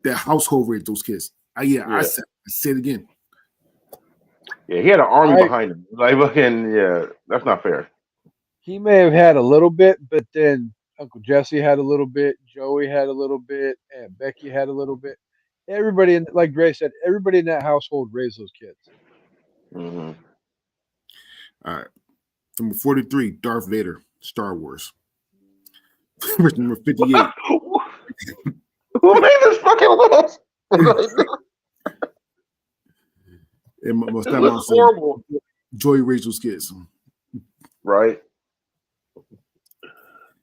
That household raised those kids. I said it again. Yeah, he had an army behind him. Like, fucking, yeah, that's not fair. He may have had a little bit, but then Uncle Jesse had a little bit, Joey had a little bit, and Becky had a little bit. Everybody, like Gray said, everybody in that household raised those kids. Mm-hmm. All right. Number 43, Darth Vader, Star Wars. Verse number 58. Who made this fucking list? And my looks horrible. Joey raised those kids. Right.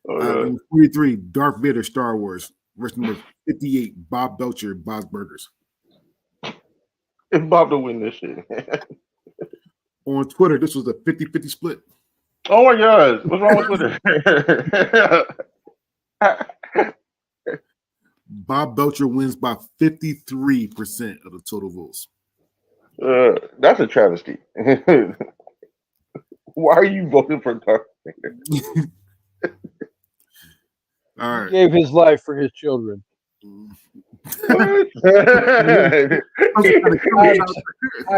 Number 43, Darth Vader, Star Wars. Verse number 58, Bob Belcher, Bob's Burgers. If Bob to win this shit. On Twitter, this was a 50-50 split. Oh my God. What's wrong with Twitter? Bob Belcher wins by 53% of the total votes. That's a travesty. Why are you voting for Darth Vader? All right. He gave his life for his children. I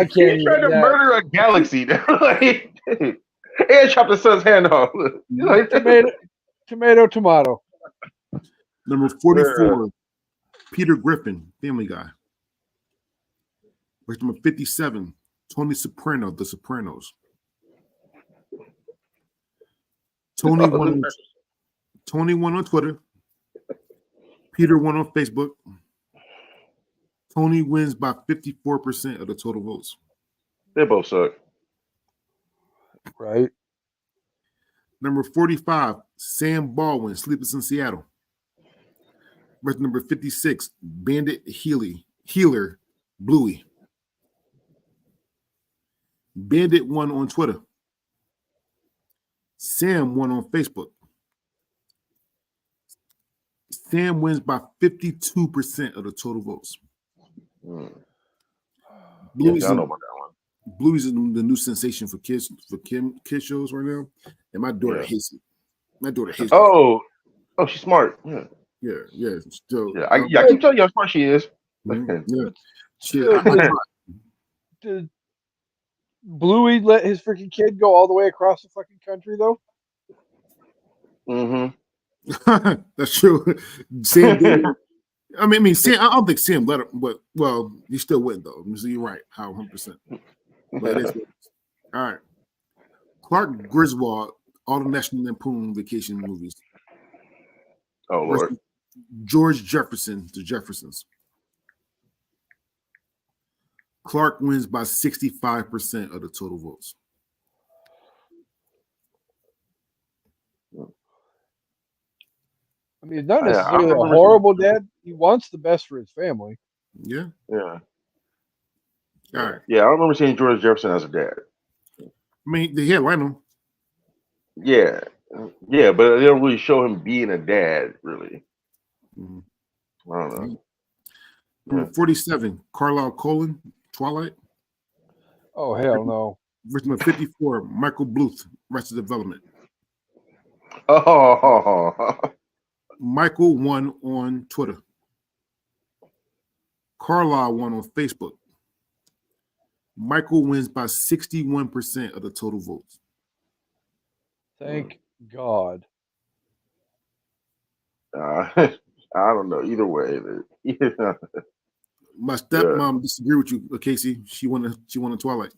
can't. He's trying to murder a galaxy. Like, and chop the son's hand off. Tomato. Number 44, Peter Griffin, Family Guy. Verse number 57, Tony Soprano, The Sopranos. Tony won on Twitter. Peter won on Facebook. Tony wins by 54% of the total votes. They both suck. Right. Number 45, Sam Baldwin, Sleepless in Seattle. Verse number 56, Bandit Healer, Bluey. Bandit won on Twitter. Sam won on Facebook. Sam wins by 52% of the total votes. Bluey's, I know about that one. Bluey's the new sensation for kids shows right now, and my daughter hates it. My daughter hates it. Oh, she's smart. Yeah. Still, I can tell you how smart she is. Did Bluey let his freaking kid go all the way across the fucking country though? Mm-hmm. That's true. Sam did. Sam. I don't think Sam let her, but he still wouldn't though. So you're right. How 100%. But it is. All right. Clark Griswold, all the National Lampoon Vacation movies. Oh Lord. versus George Jefferson, the Jeffersons. Clark wins by 65% of the total votes. I mean, he's not Yeah, I necessarily a remember horrible dad. He wants the best for his family. Yeah. Yeah. All right. Yeah, I remember seeing George Jefferson as a dad. I mean, they had Lionel. Yeah. Yeah, but they don't really show him being a dad, really. Mhm. I don't know. Number 47, Carlisle Colon, Twilight. Oh hell no! Versus number 54, Michael Bluth, Arrested Development. Oh, Michael won on Twitter. Carlisle won on Facebook. Michael wins by 61% of the total votes. Thank God. I don't know. Either way, My stepmom disagree with you, Casey. She won a Twilight.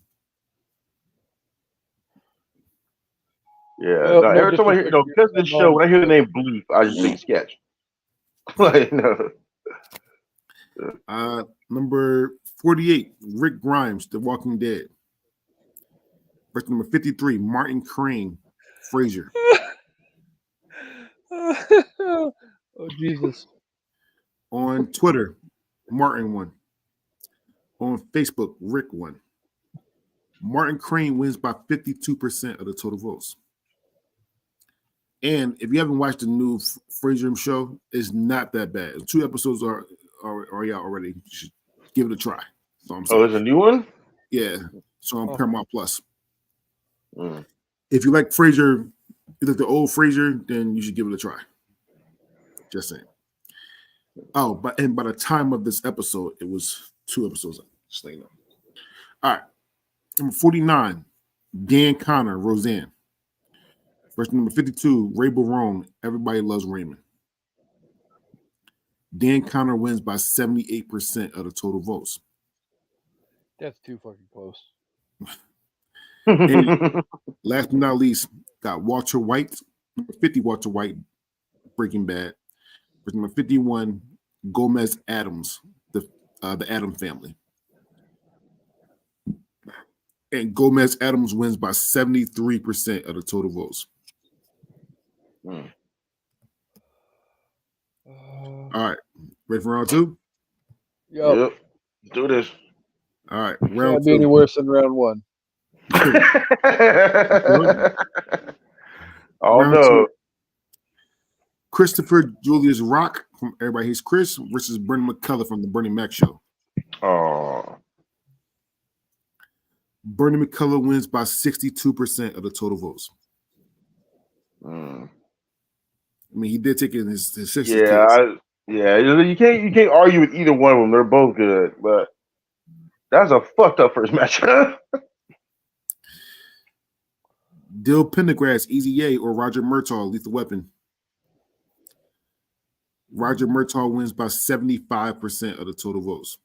yeah. Well, No, no every time I hear, disrespect to because of your the show, stepmom. when I hear the name Bluth, I just think sketch. Like, no. Number 48, Rick Grimes, The Walking Dead. Versus number 53, Martin Crane, Frasier. Oh Jesus! On Twitter, Martin won. On Facebook, Rick won. Martin Crane wins by 52% of the total votes. And if you haven't watched the new Frasier show, it's not that bad. 2 episodes are out already. You should give it a try. So I'm saying. Oh, there's a new one? Yeah. So on Paramount Plus. Mm. If you like Frasier, you like the old Frasier, then you should give it a try. Just saying. Oh, by the time of this episode, it was 2 episodes. Just letting you know. All right. Number 49, Dan Connor, Roseanne. Versus number 52, Ray Barone, Everybody Loves Raymond. Dan Connor wins by 78% of the total votes. That's too fucking close. And last but not least, got Walter White, number 50, Walter White, Breaking Bad. Versus number 51, Gomez Adams, the Adam family. And Gomez Adams wins by 73% of the total votes. Mm. All right. Ready for round 2? Yep. Yep. Let's do this. All right. Can't Round be any 2. worse than round 1. Oh Round no. 2. Christopher Julius Rock from Everybody Hates Chris versus Brendan McCullough from the Bernie Mac Show. Oh. Bernie McCullough wins by 62% of the total votes. Mm. I mean, he did take in his sister's kids. Yeah. You can't argue with either one of them. They're both good, but that's a fucked up first match. Dill Pendergrass, Easy A, or Roger Murtaugh, Lethal Weapon. Roger Murtaugh wins by 75% of the total votes.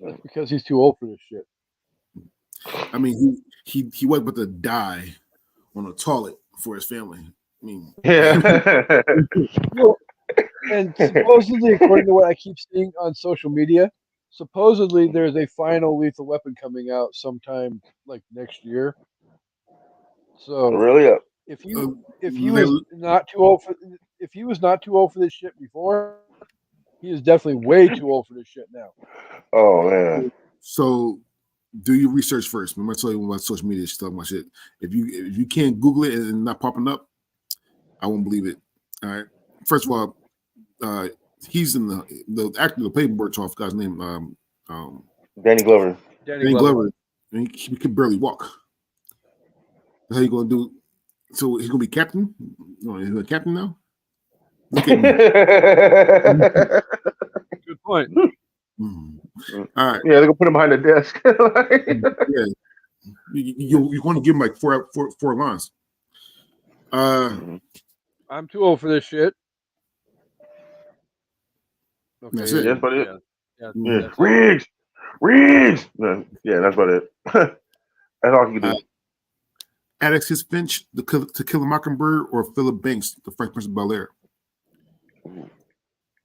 That's because he's too old for this shit. I mean, he was about to die on a toilet for his family. I mean, Yeah. Well, and supposedly, according to what I keep seeing on social media, supposedly there's a final Lethal Weapon coming out sometime like next year. So Really? if he was not too old for this shit before, he is definitely way too old for this shit now. Oh man. So do your research first. I'm gonna tell you about social media stuff, my shit. If you can't Google it and not popping up, I won't believe it. All right. First of all, he's in the actor that played Murtaugh, guy's name, Danny Glover. Danny Glover. And he could barely walk. That's how you gonna do? So he's gonna be captain? No, he's a captain now. Look at me. Good point. All right. Yeah, they're gonna put him behind the desk. Yeah. You want to give him like four lines. I'm too old for this shit. Okay, That's it. That's about it. Yeah. Riggs. No, yeah, that's about it. That's all you can do. Atticus Finch, To Kill a Mockingbird, or Philip Banks, The Fresh Prince of Bel-Air.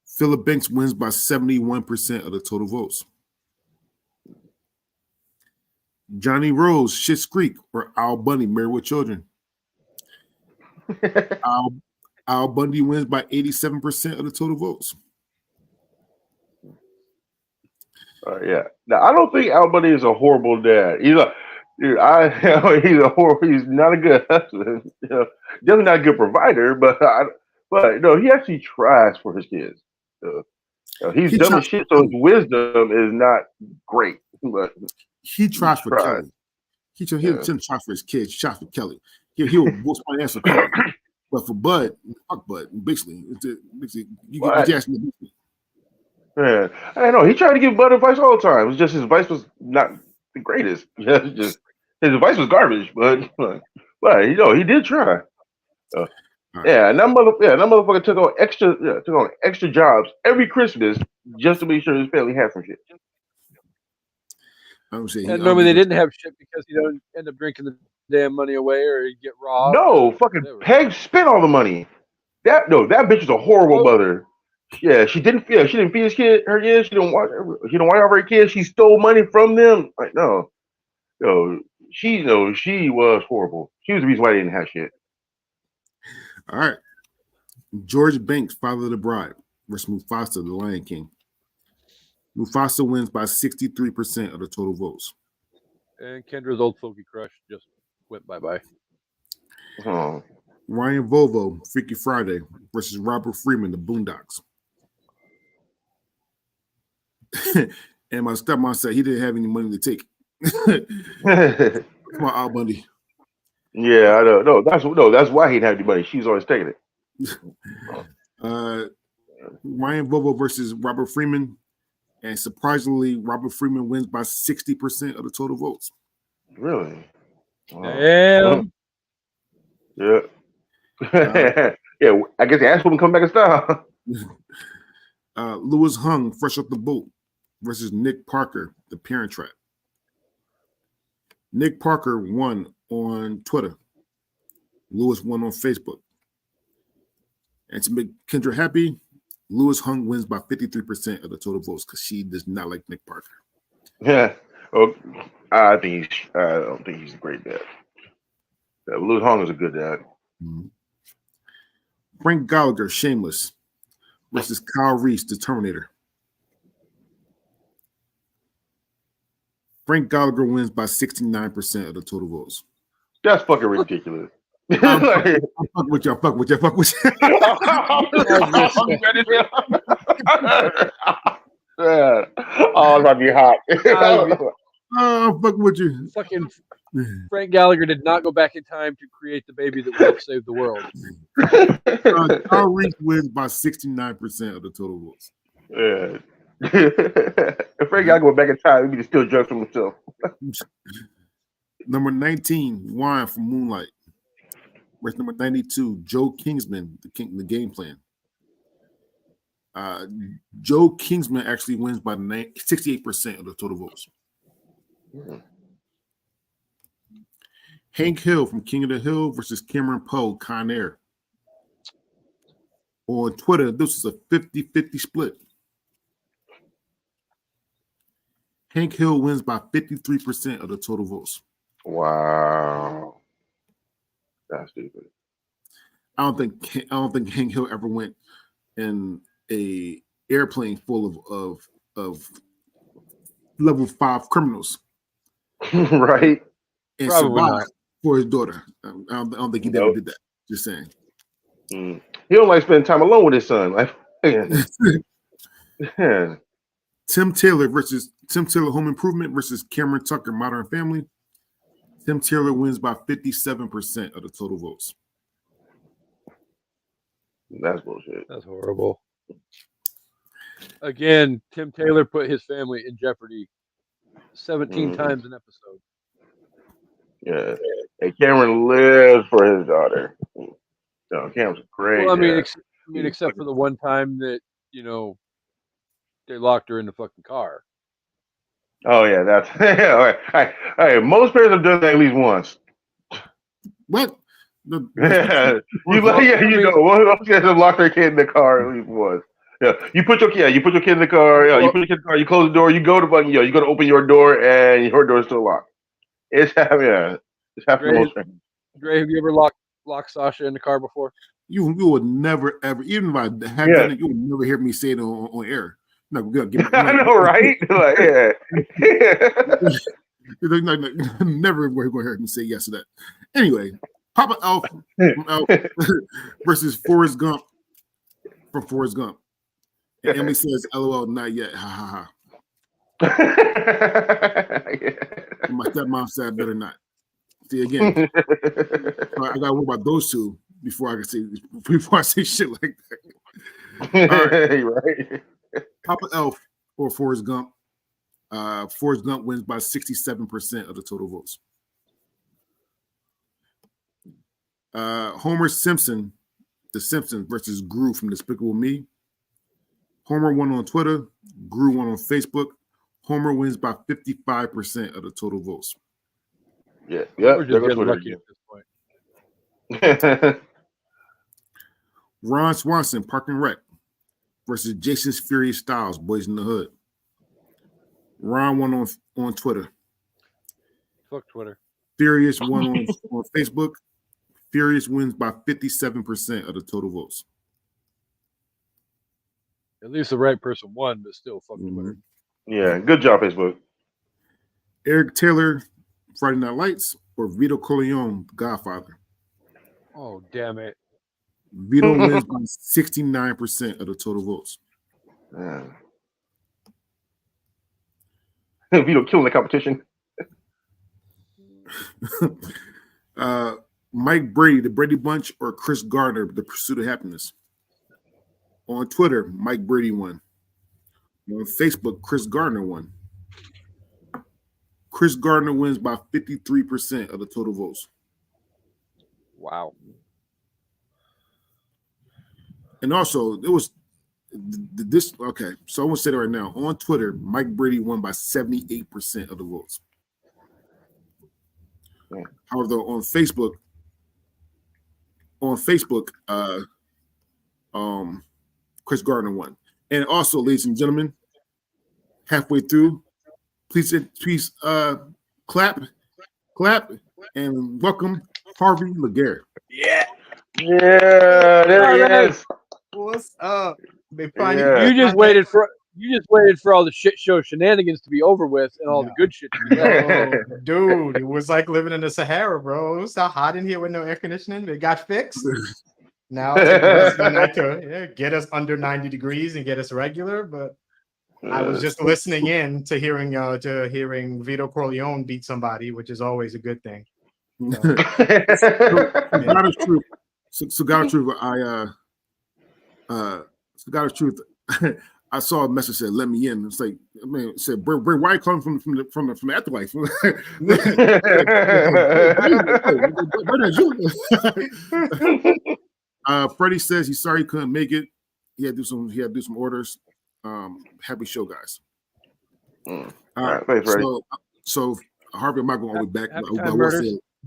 Philip Banks wins by 71% of the total votes. Johnny Rose, Schitt's Creek, or Al Bundy, Married with Children. Al Bundy wins by 87% of the total votes. Yeah. Now I don't think Al Bundy is a horrible dad. He's not a good husband. Definitely not a good provider, but he actually tries for his kids. He's dumb as shit, so his wisdom is not great. But he tries for Kelly. He tries for his kids. He tries for Kelly. He'll whoop my ass for Kelly. But for Bud, fuck Bud. Basically, you get asked me. Yeah, I know. He tried to give Bud advice all the time. It was just his advice was not the greatest. Just his advice was garbage. But he did try. Yeah, and that motherfucker took on extra jobs every Christmas just to make sure his family had some shit. And normally they didn't have shit because you don't end up drinking the damn money away or you get robbed. No, fucking Peg spent all the money. That bitch is a horrible mother. Yeah, she didn't feed her kids. She didn't watch over her kids. She stole money from them. Like she was horrible. She was the reason why they didn't have shit. All right. George Banks, Father of the Bride, versus Mufasa, the Lion King. Mufasa wins by 63% of the total votes. And Kendra's old folky crush just went bye-bye. Oh. Ryan Volvo, Freaky Friday, versus Robert Freeman, the Boondocks. And my stepmom said he didn't have any money to take. Come on, Al Bundy. Yeah, I know. That's why he didn't have any money. She's always taking it. Ryan Volvo versus Robert Freeman. And surprisingly, Robert Freeman wins by 60% of the total votes. Really? Wow. Damn. Yeah. Yeah, I guess the ass woman come back in style. Lewis Hung, Fresh Off the Boat, versus Nick Parker, The Parent Trap. Nick Parker won on Twitter. Lewis won on Facebook. And to make Kendra happy, Lewis Hung wins by 53% of the total votes because she does not like Nick Parker. Yeah. Well, I don't think he's a great dad. Lewis Hung is a good dad. Mm-hmm. Frank Gallagher, Shameless, versus Kyle Reese, the Terminator. Frank Gallagher wins by 69% of the total votes. That's fucking ridiculous. I'm fucking with you. I'm fucking with you. Yeah. Oh, that'd be hot. I'm fucking with you. Fucking Frank Gallagher did not go back in time to create the baby that would have saved the world. Kyle Reese wins by 69% of the total votes. Yeah. If Frank Gallagher went back in time, he'd be still drugs from himself. Number 19, Wine from Moonlight. Versus number 92, Joe Kingsman, the Game Plan. Joe Kingsman actually wins by 68% of the total votes. Mm-hmm. Hank Hill from King of the Hill versus Cameron Poe, Con Air. On Twitter, this is a 50-50 split. Hank Hill wins by 53% of the total votes. Wow. That's stupid. I don't think Hank Hill ever went in a airplane full of level 5 criminals. Right. And Probably survived not. for his daughter. I don't think he ever did that. Just saying. He don't like spending time alone with his son. Like, Tim Taylor Home Improvement versus Cameron Tucker Modern Family. Tim Taylor wins by 57% of the total votes. That's bullshit. That's horrible. Again, Tim Taylor put his family in jeopardy 17 times an episode. Yeah. And Cameron lives for his daughter. No, Cameron's great. Well, except for the one time that, they locked her in the fucking car. Oh, yeah, that's all right. Most parents have done that at least once. What? Yeah, you know, one of them locked their kid in the car. At least once. Yeah, you put your kid in the car. Yeah, you put your kid in the car. You close the door. You go to fucking you go to open your door, and your door is still locked. It's happening. It's happening. Dre, have you ever locked Sasha in the car before? You would never ever, even if I had done it, you would never hear me say it on air. No, I know, right? Like, never going to hear me say yes to that. Anyway, Papa Elf versus Forrest Gump from Forrest Gump. And Emily says, "LOL, not yet." Ha ha ha. My stepmom said, "I better not." See again. I gotta worry about those two before I say shit like that. All right. Papa Elf or Forrest Gump. Forrest Gump wins by 67% of the total votes. Homer Simpson, The Simpsons versus Gru from Despicable Me. Homer won on Twitter. Gru won on Facebook. Homer wins by 55% of the total votes. Yeah. We're just getting lucky at this point. Ron Swanson, Park and Rec versus Jason's Furious Styles, Boys in the Hood. Ron won on Twitter. Fuck Twitter. Furious won on Facebook. Furious wins by 57% of the total votes. At least the right person won, but still fuck Twitter. Yeah, good job, Facebook. Eric Taylor, Friday Night Lights, or Vito Corleone, Godfather. Oh, damn it. Vito wins by 69% of the total votes. Vito killing the competition. Mike Brady, The Brady Bunch, or Chris Gardner, The Pursuit of Happiness. On Twitter, Mike Brady won. On Facebook, Chris Gardner won. Chris Gardner wins by 53% of the total votes. Wow. And also, it was this. Okay, so I want to say that right now. On Twitter, Mike Brady won by 78% of the votes. Yeah. However, on Facebook, Chris Gardner won. And also, ladies and gentlemen, halfway through, please clap, and welcome Harvey Laguerre. Yeah, there he is. What's up? You just waited for all the shit show shenanigans to be over with and all the good shit to be done. Dude, it was like living in the Sahara, bro. It was so hot in here with no air conditioning. It got fixed. Now to get us under 90 degrees and get us regular, but I was just listening in to hearing Vito Corleone beat somebody, which is always a good thing. So, God is true. So God is truth. God is truth. I saw a message that said, "Let me in." It's like, I mean, it said, "Bray, why are you calling from the afterlife?" Freddie says he's sorry he couldn't make it. He had to do some orders. Happy show, guys. All right, thanks, Freddie. So Harvey, I'm not going all the way back.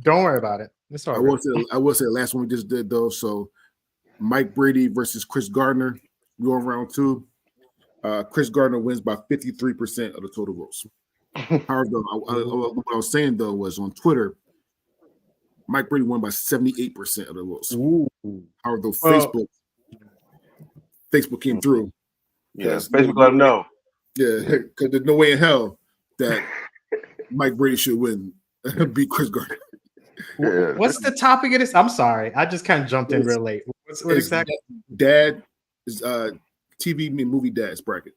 Don't worry about it. I will say the last one we just did though. So Mike Brady versus Chris Gardner. We go on round two. Chris Gardner wins by 53% of the total votes. However, what I was saying though was on Twitter, Mike Brady won by 78% of the votes. However, though Facebook came through. Yeah, Facebook let him know. Yeah, because there's no way in hell that Mike Brady should win, beat Chris Gardner. Yeah. What's the topic of this? I'm sorry, I just kind of jumped in real late. What exactly? Dad is TV and movie dads bracket.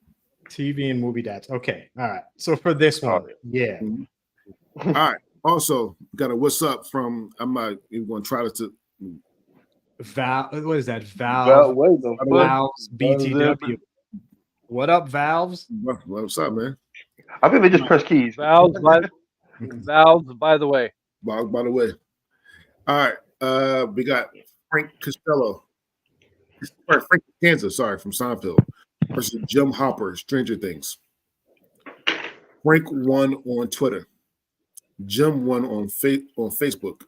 TV and movie dads. Okay, all right. So for this one, yeah. Mm-hmm. All right. Also, got a what's up from. I'm not even going to try to. What is that? Valves BTW. What up, Valves? What's up, man? I think they just press keys. Valves, by the way. By the way. All right. We got Frank Costello. Frank Kansas, from Seinfeld versus Jim Hopper, Stranger Things. Frank won on Twitter. Jim won on Facebook.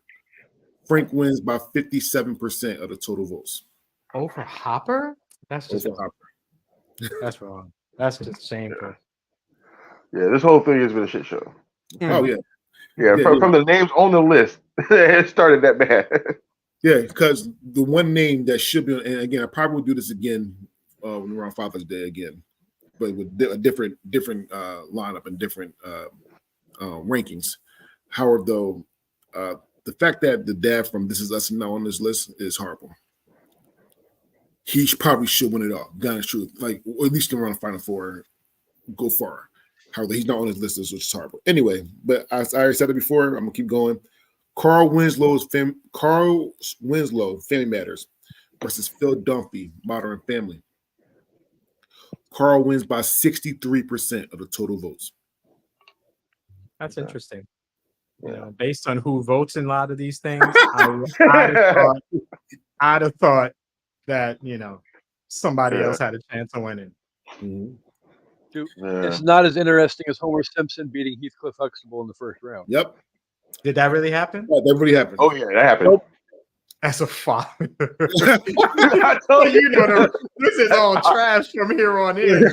Frank wins by 57% of the total votes. Over Hopper? That's just Over wrong. Hopper. That's wrong. That's just shameful. Yeah, this whole thing has been a shit show. Oh yeah, Yeah, from the names on the list, it started that bad. yeah. Because the one name that should be, and again, I probably will do this again around Father's Day again, but with a different lineup and different rankings. However, though, the fact that the dad from This Is Us is now on this list is horrible. He probably should win it all. God is truth, like or at least around the Final Four, go far. However, he's not on his list, which is horrible. Anyway, but as I already said it before, I'm gonna keep going. Carl Winslow, Family Matters versus Phil Dunphy, Modern Family. Carl wins by 63% of the total votes. That's interesting. You know, based on who votes in a lot of these things, I'd have thought that somebody else had a chance of winning. Mm-hmm. Dude, it's not as interesting as Homer Simpson beating Heathcliff Huxtable in the first round. Yep. Did that really happen? Oh, that really happened. Oh yeah, that happened. Nope. As a father, I told you, this is all trash from here on in.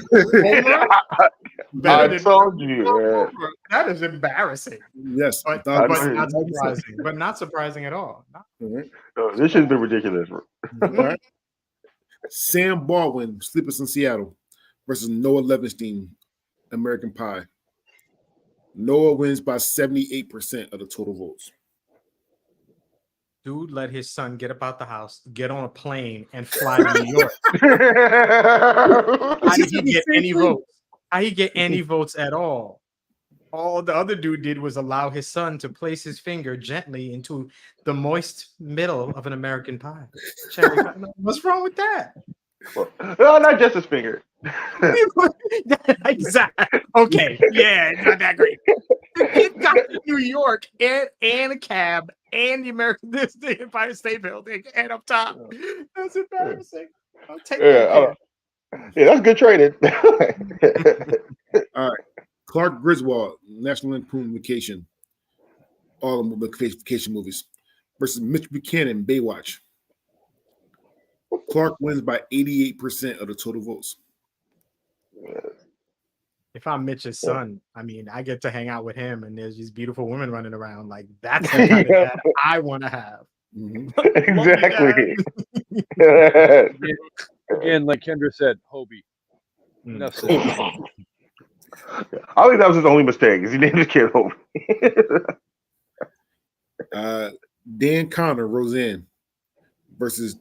I told you. That is embarrassing. Yes, but not surprising. But not surprising at all. No, this has been ridiculous. Right. Sam Baldwin, Sleepless in Seattle, versus Noah Levenstein, American Pie. Noah wins by 78% of the total votes. Dude let his son get up out the house, get on a plane, and fly to New York. How did he get any votes? How he get any votes at all? All the other dude did was allow his son to place his finger gently into the moist middle of an American pie. What's wrong with that? Well, not just his finger. Exactly. Okay. Yeah, it's not that great. It got to New York and a cab and the Empire State Building and up top. That's embarrassing. I'll take that. Yeah, that's good trading. All right. Clark Griswold, National Lampoon Vacation. All the vacation movies. Versus Mitch Buchanan, Baywatch. Clark wins by 88% of the total votes. If I'm Mitch's son, I mean, I get to hang out with him, and there's these beautiful women running around. Like that's the kind of dad I want to have. Mm-hmm. Exactly. Again, like Kendra said, Hobie. I think that was his only mistake. Is he named his kid Hobie? Dan Connor, Roseanne, versus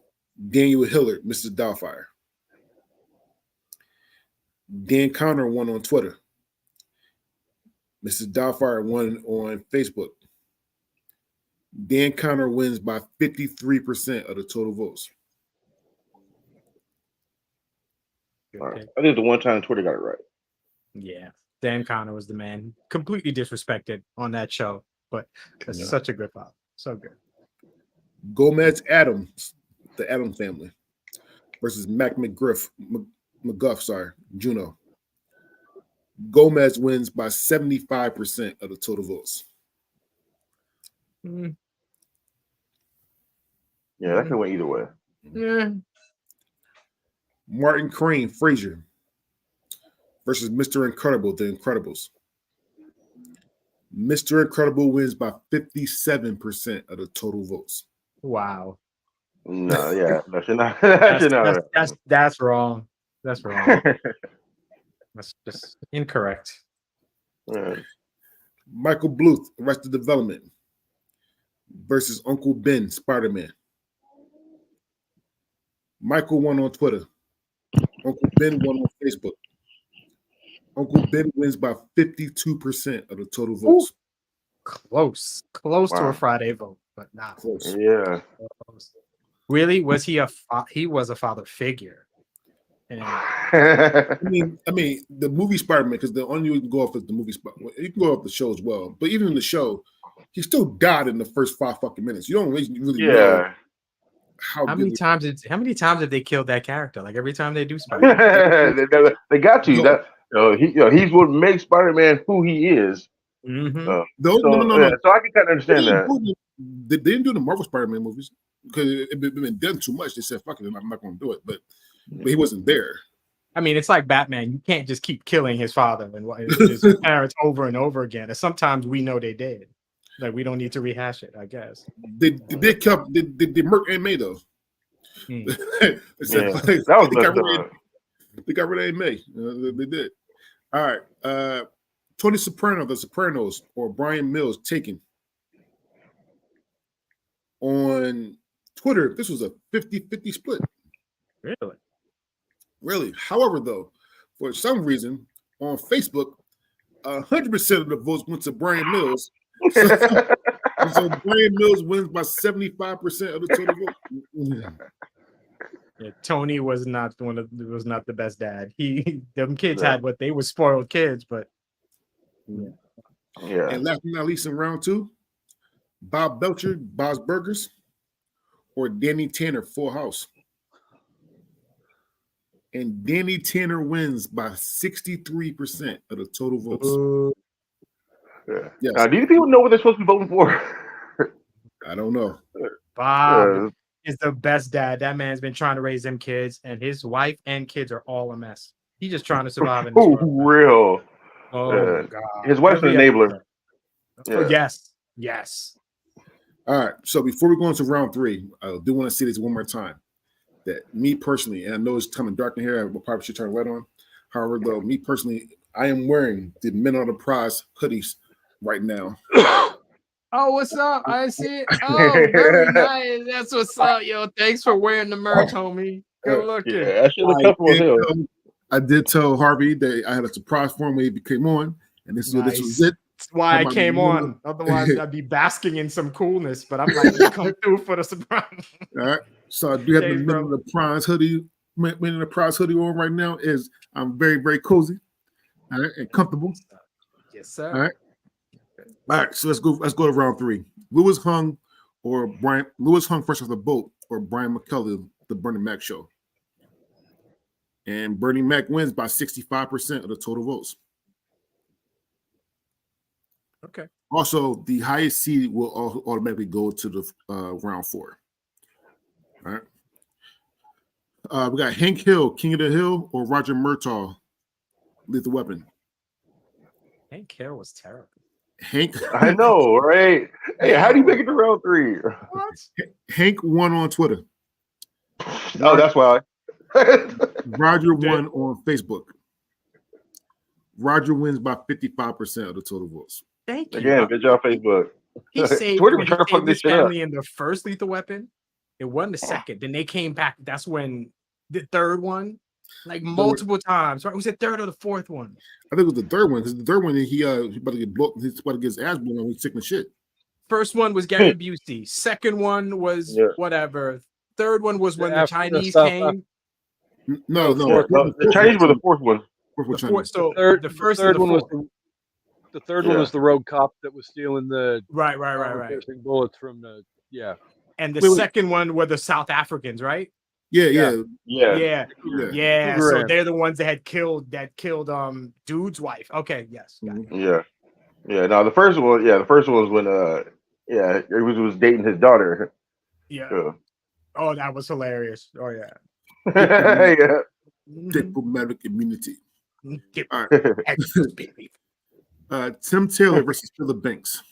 Daniel Hillard, Mr. Doubtfire. Dan Connor won on Twitter. Mrs. Doubtfire won on Facebook. Dan Connor wins by 53% of the total votes. Right. I think the one time Twitter got it right. Yeah, Dan Connor was the man. Completely disrespected on that show, but that's such a good father. So good. Gomez Adams, the Adams Family, versus Mac McGuff, Juno. Gomez wins by 75% of the total votes. Mm. Yeah, that could went either way. Yeah. Martin Crane, Frasier, versus Mr. Incredible, The Incredibles. Mr. Incredible wins by 57% of the total votes. Wow. No, yeah, that's not. That's wrong. That's wrong. That's just incorrect. Right. Michael Bluth, Arrested Development, versus Uncle Ben, Spider-Man. Michael won on Twitter. Uncle Ben won on Facebook. Uncle Ben wins by 52% of the total votes. Ooh, close to a Friday vote, but not close. Yeah. Close. Really? Was he he was a father figure? And I mean, the movie Spider-Man, because the only you can go off is the movie Spider-Man. You can go off the show as well, but even in the show, he still died in the first 5 fucking minutes. You don't really know how many times have they killed that character? Like every time they do Spider-Man, they got to. That he's what makes Spider-Man who he is. Mm-hmm. No. So I can kind of understand that. They didn't do the Marvel Spider-Man movies because it had been done too much. They said, "Fuck it, I'm not going to do it." But he wasn't there. I mean, it's like Batman. You can't just keep killing his father and his parents over and over again. And sometimes we know they did. Like we don't need to rehash it, I guess. They murk Aunt May though. Yeah, that was messed up. They got rid of Aunt May. They did. All right. Tony Soprano, The Sopranos, or Brian Mills, Taken. On Twitter, this was a 50-50 split. Really? Really. However, though, for some reason, on Facebook, 100% of the votes went to Brian Mills. So Brian Mills wins by 75% of the total vote. Yeah, Tony was not the best dad. Them kids had what they were spoiled kids, but yeah. And last but not least, in round 2, Bob Belcher, Bob's Burgers, or Danny Tanner, Full House. And Danny Tanner wins by 63% of the total votes. Yeah. Yes. Now, do you people know what they're supposed to be voting for? I don't know. Bob is the best dad. That man's been trying to raise them kids, and his wife and kids are all a mess. He's just trying to survive in this world. Real. Oh God. His wife's an enabler. Oh, yes. All right. So before we go into round 3, I do want to say this one more time. That me personally, and I know it's coming dark in here, I probably should turn light on. However, though, me personally, I am wearing the Men on the Prize hoodies right now. Oh, what's up? I see it. Oh, very nice. That's what's up, yo. Thanks for wearing the merch, homie. Good looking. Yeah, that shit look comfortable too. I did tell Harvey that I had a surprise for him when he came on, and this was it. That's why I came on. Otherwise, I'd be basking in some coolness. But I'm like, you come through for the surprise. All right. So I do have the Men on the Prize hoodie. Men on the Prize hoodie on right now. Is I'm very, very cozy, all right, and comfortable. Yes, sir. All right. All right. So let's go to round 3. Lewis Hung fresh off the boat, or Brian McKellar, The Bernie Mac Show. And Bernie Mac wins by 65% of the total votes. Okay. Also, the highest seed will automatically go to the round 4. All right. We got Hank Hill, King of the Hill, or Roger Murtaugh, Lethal Weapon. Hank Hill was terrible. Hank, I know, right? Hey, how do you make it to round 3? What? Hank won on Twitter. Oh, that's why. Roger won on Facebook. Roger wins by 55% of the total votes. Thank you. Again, good job, Facebook. He saved, Twitter when trying to he fuck saved this his shit up. family in the first Lethal Weapon. It wasn't the second. Then they came back. That's when the third one, like multiple times. Right? Was it third or the fourth one? I think it was the third one, because the third one he about to get he's about to get his ass blown when he's sick and shit. First one was Gary Busey. Second one was whatever. Third one was when the Chinese came. No. The Chinese were the fourth one. The third one was the rogue cop that was stealing the right. bullets from the And the second one were the South Africans, right? Yeah. So they're the ones that killed dude's wife. Okay, yes. Got it. Yeah. Now the first one was when he was dating his daughter. Yeah. Oh, that was hilarious. Oh yeah. Yeah. Diplomatic immunity. All right. Tim Taylor versus Philip Banks.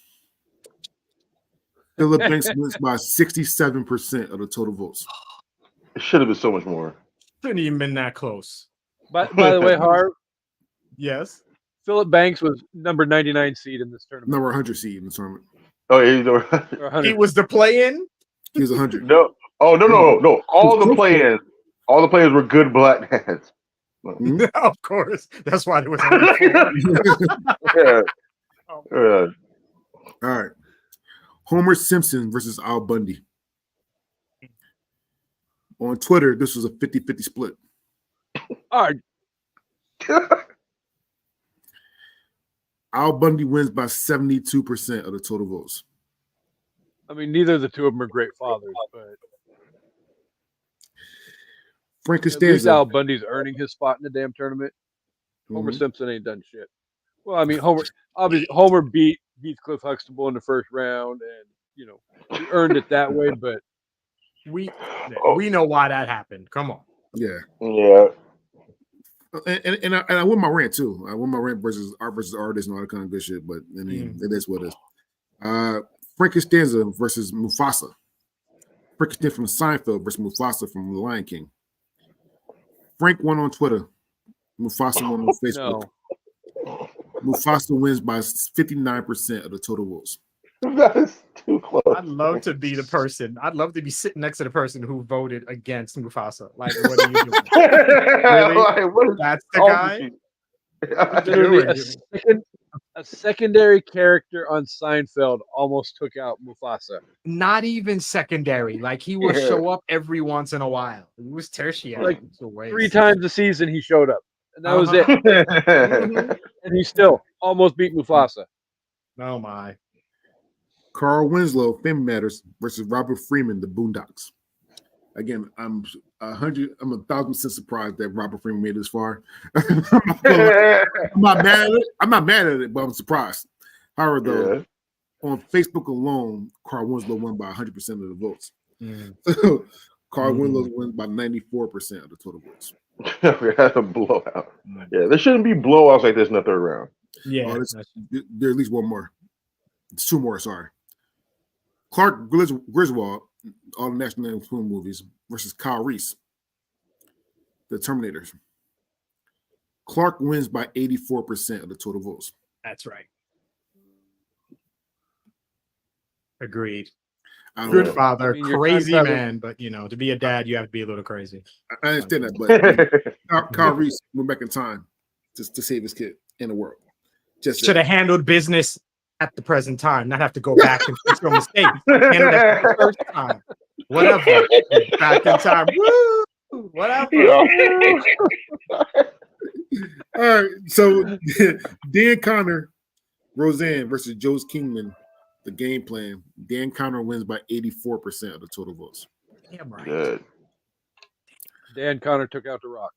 Philip Banks wins by 67% of the total votes. It should have been so much more. Shouldn't even been that close. By the way, Harv. Yes. Philip Banks was number 99 seed in this tournament. Number 100 seed in the tournament. Oh, yeah, he was the play-in. He was 100. No. Oh, no. All the play-ins were good black dads. Mm-hmm. Of course. That's why there was All right. Homer Simpson versus Al Bundy. On Twitter, this was a 50-50 split. All right. Al Bundy wins by 72% of the total votes. I mean, neither of the two of them are great fathers, but Frank at least Costanza. Al Bundy's earning his spot in the damn tournament. Homer Simpson ain't done shit. Well, I mean, Homer beat Heathcliff Huxtable in the first round, and he earned it that way. But We know why that happened. Come on. Yeah. Yeah. And I win my rant too. I win my rant versus artist and all that kind of good shit. But I mean, it is what it is. Frank Costanza versus Mufasa. Frank Costanza from Seinfeld versus Mufasa from The Lion King. Frank won on Twitter. Mufasa won on Facebook. no, Mufasa wins by 59% of the total votes. That is too close. I'd love to be the person. I'd love to be sitting next to the person who voted against Mufasa. Like, what are you doing? Really? Like, what is That's the wrong guy. with you? literally a secondary character on Seinfeld almost took out Mufasa. Not even secondary. Like, he will Yeah. show up every once in a while. He was tertiary. Like, It's a waste. 3 times a season he showed up, and that was it. Mhm. And he still almost beat Mufasa. Oh my. Carl Winslow, Family Matters versus Robert Freeman, The Boondocks. Again, I'm 1,000% surprised that Robert Freeman made it this far. I'm not mad at it. I'm not mad at it, but I'm surprised. However, though, on Facebook alone, Carl Winslow won by 100% of the votes. So Carl Winslow wins by 94% of the total votes. That's a blowout. Yeah, there shouldn't be blowouts like this in the third round. Yeah. There's at least one more. It's 2 more, sorry. Clark Griswold, all the National Lampoon movies, versus Kyle Reese, The Terminators. Clark wins by 84% of the total votes. That's right. Agreed. Good Good father, I mean, your crazy time travel- man, but to be a dad, you have to be a little crazy. I understand that, but Kyle Reese went back in time to save his kid in the world. Just Should have handled business at the present time, not have to go back and fix your mistakes. Handle that the first time. Whatever. Back in time. Woo! Whatever. All right, so Dan Connor, Roseanne versus Joe Kingman, The Game Plan. Dan Connor wins by 84% of the total votes. Damn right. Good. Dan Connor took out The Rock.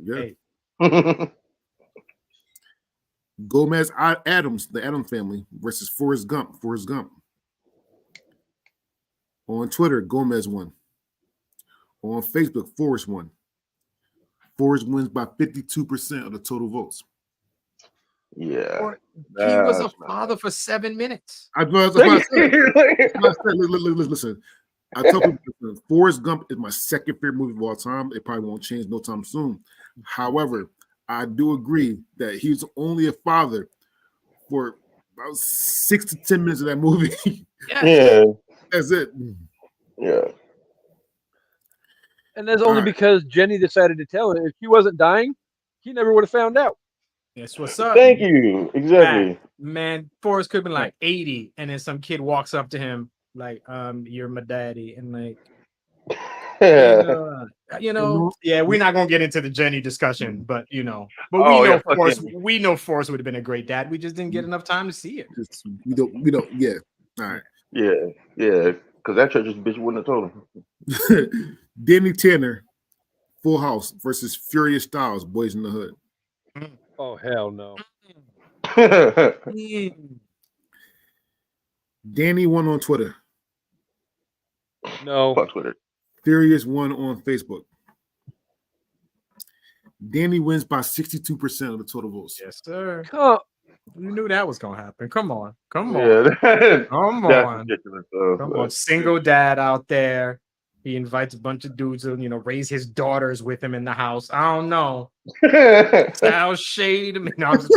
Yeah. Hey, Gomez Adams, The Adams Family versus Forrest Gump. Forrest Gump. On Twitter, Gomez won. On Facebook, Forrest won. Forrest wins by 52% of the total votes. Yeah. he was a father for 7 minutes. Listen, I told people, Forrest Gump is my second favorite movie of all time. It probably won't change no time soon. However, I do agree that he's only a father for about 6 to 10 minutes of that movie. Yeah. That's it. Yeah. And that's only Alright. because Jenny decided to tell him. If he wasn't dying, he never would have found out. That's what's up. Thank you. Exactly. Man, Forrest could have been like 80, and then some kid walks up to him like, you're my daddy, and like, Yeah. yeah, we're not gonna get into the Jenny discussion, but but Oh, yeah, fuck Forrest, Jenny. we know Forrest would have been a great dad. We just didn't get enough time to see it. We don't, yeah. All right. Yeah. Yeah. Because that church's bitch wouldn't have told him. Danny Tanner, Full House versus Furious Styles, Boys in the Hood. Oh, hell no. Danny won on Twitter. No. Fuck Twitter. Furious won on Facebook. Danny wins by 62% of the total votes. Yes, sir. Come, You knew that was gonna happen. Come on. Come on. Yeah. Come That's on. ridiculous. Come on. Single dad out there. He invites a bunch of dudes to, raise his daughters with him in the house. I don't know. Sounds shady to me. No, I'm just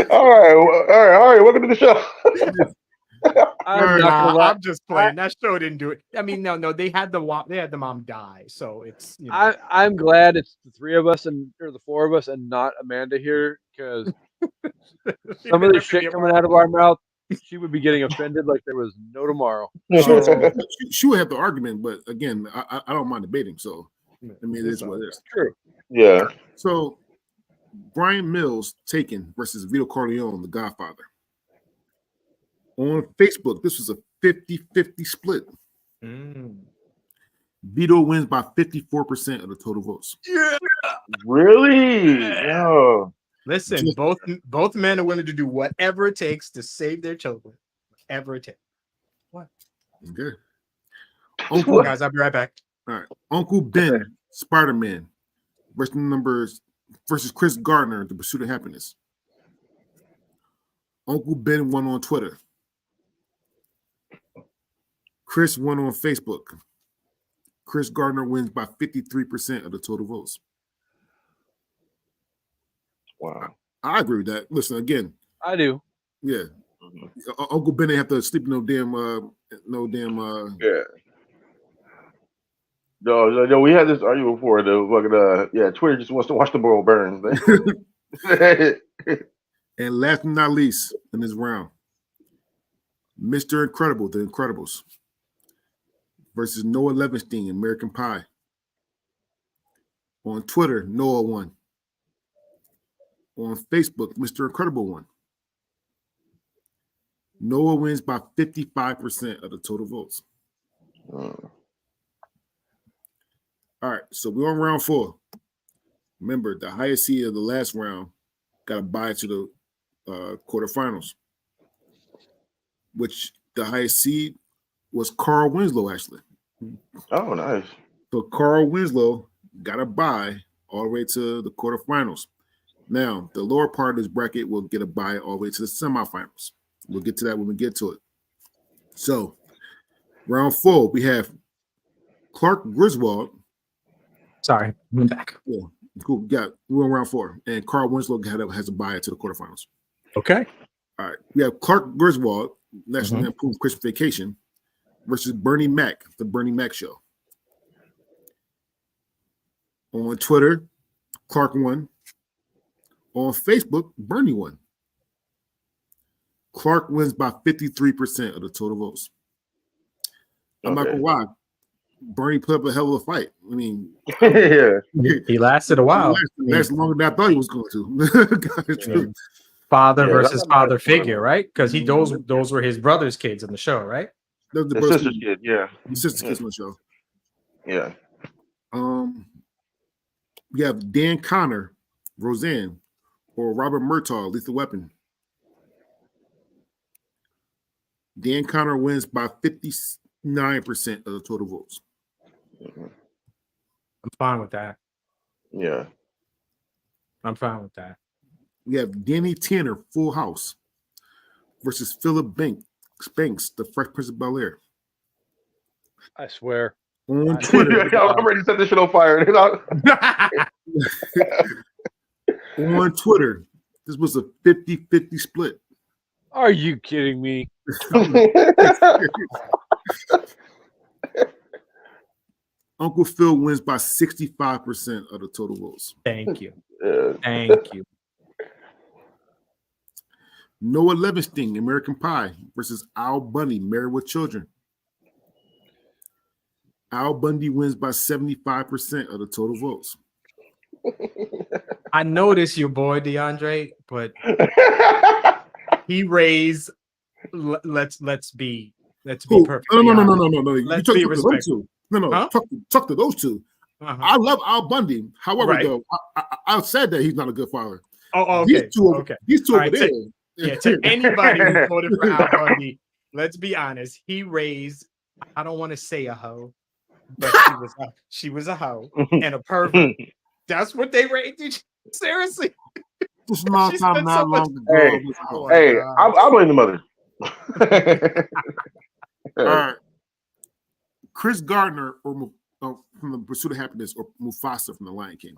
All right. Welcome to the show. I'm not gonna lie. I'm just playing. That show didn't do it. I mean, no, they had the mom die, so it's. I'm glad it's the 3 of us or the 4 of us and not Amanda here, because some of the shit coming out of our mouth, she would be getting offended like there was no tomorrow. She would have the argument, but again, I don't mind debating. So, I mean, it is what it is. True. Yeah. So, Brian Mills, Taken versus Vito Corleone, The Godfather. On Facebook, this was a 50-50 split. Vito wins by 54% of the total votes. Yeah. Really? Yeah. Listen, both men are willing to do whatever it takes to save their children. Whatever it takes. What? Okay. Uncle, guys, I'll be right back. All right. Uncle Ben, Spider-Man, versus Chris Gardner, The Pursuit of Happiness. Uncle Ben won on Twitter. Chris won on Facebook. Chris Gardner wins by 53% of the total votes. Wow. I agree with that. Listen, again. I do. Yeah. Uncle Ben didn't have to sleep in no damn yeah. No, we had this argument before. Twitter just wants to watch the world burn. And last but not least, in this round, Mr. Incredible, The Incredibles, versus Noah Levenstein, American Pie. On Twitter, Noah won. On Facebook, Mr. Incredible won. Noah wins by 55% of the total votes. All right, so we're on round 4. Remember, the highest seed of the last round got a bye to the quarterfinals, which the highest seed was Carl Winslow, actually. Oh, nice. So Carl Winslow got a bye all the way to the quarterfinals. Now, the lower part of this bracket will get a bye all the way to the semifinals. We'll get to that when we get to it. So, round 4, we have Clark Griswold. Sorry, I'm back. Yeah, cool. We're on round 4, and Carl Winslow has a bye to the quarterfinals. Okay. All right. We have Clark Griswold, National Lampoon's Christmas Vacation, versus Bernie Mac, The Bernie Mac Show. On Twitter, Clark won. On Facebook, Bernie won. Clark wins by 53% of the total votes. I'm not gonna lie. Bernie put up a hell of a fight. I mean, he lasted a while. He lasted longer than I thought he was going to. Father versus father figure, right? Because those were his brother's kids in the show, right? Those the sister's kid, yeah. His sister's kids on the show. Yeah. We have Dan Connor, Roseanne, or Robert Murtaugh, Lethal Weapon. Dan Connor wins by 59% of the total votes. I'm fine with that. Yeah. I'm fine with that. We have Danny Tanner, Full House, versus Philip Banks, The Fresh Prince of Bel-Air. I swear. On Twitter. I'm ready to set this shit on fire. On Twitter, this was a 50-50 split. Are you kidding me? Uncle Phil wins by 65% of the total votes. Thank you. Thank you. Noah Levenstein, American Pie, versus Al Bundy, Married with Children. Al Bundy wins by 75% of the total votes. I noticed your boy DeAndre, but he raised. Let's be perfect. No. Let's be respectful. No. Talk to those two. I love Al Bundy. However, though, I said that he's not a good father. Oh, okay. These two over there. To anybody who voted for Al Bundy, let's be honest. He raised. I don't want to say a hoe, but she was a hoe and a pervert. That's what they raised. Seriously. This small time not long ago. I blame the mother. All right. Chris Gardner from The Pursuit of Happiness, or Mufasa from The Lion King.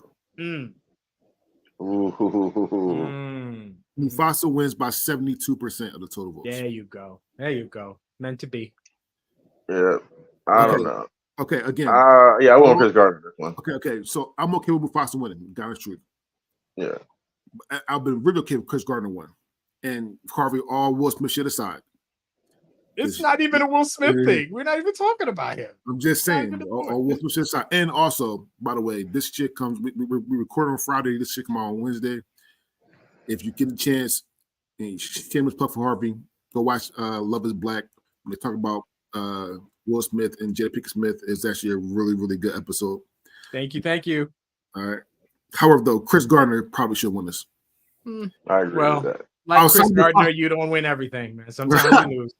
Mufasa wins by 72% of the total votes. There you go. Meant to be. Yeah. I don't know. Okay, again. I want Chris Gardner this one. Okay. So I'm okay with Mufasa winning, honest truth. Yeah. I've been really okay with Chris Gardner winning. And Harvey, all Will Smith shit aside. It's not even a Will Smith thing. We're not even talking about him. I'm just saying, all Will Smith shit aside. And also, by the way, this shit comes, we record on Friday, this shit come out on Wednesday. If you get a chance, shameless plug for Harvey, go watch Love is Black. When they talk about Will Smith and Jada Pinkett Smith, it's actually a really, really good episode. Thank you. All right. However, though, Chris Gardner probably should win this. I agree Well, with like Outside Chris the Gardner, box. you don't win everything, man. Sometimes you lose.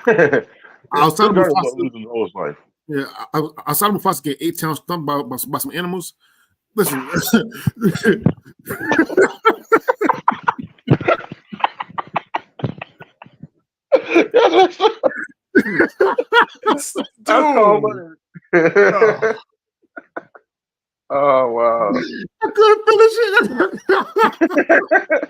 that. Outside of Gardner's Mufasa, losing the whole life. yeah, outside of Mufasa get 8 towns stumped by some animals. Listen, Dude. Oh. Oh wow. I couldn't finish it.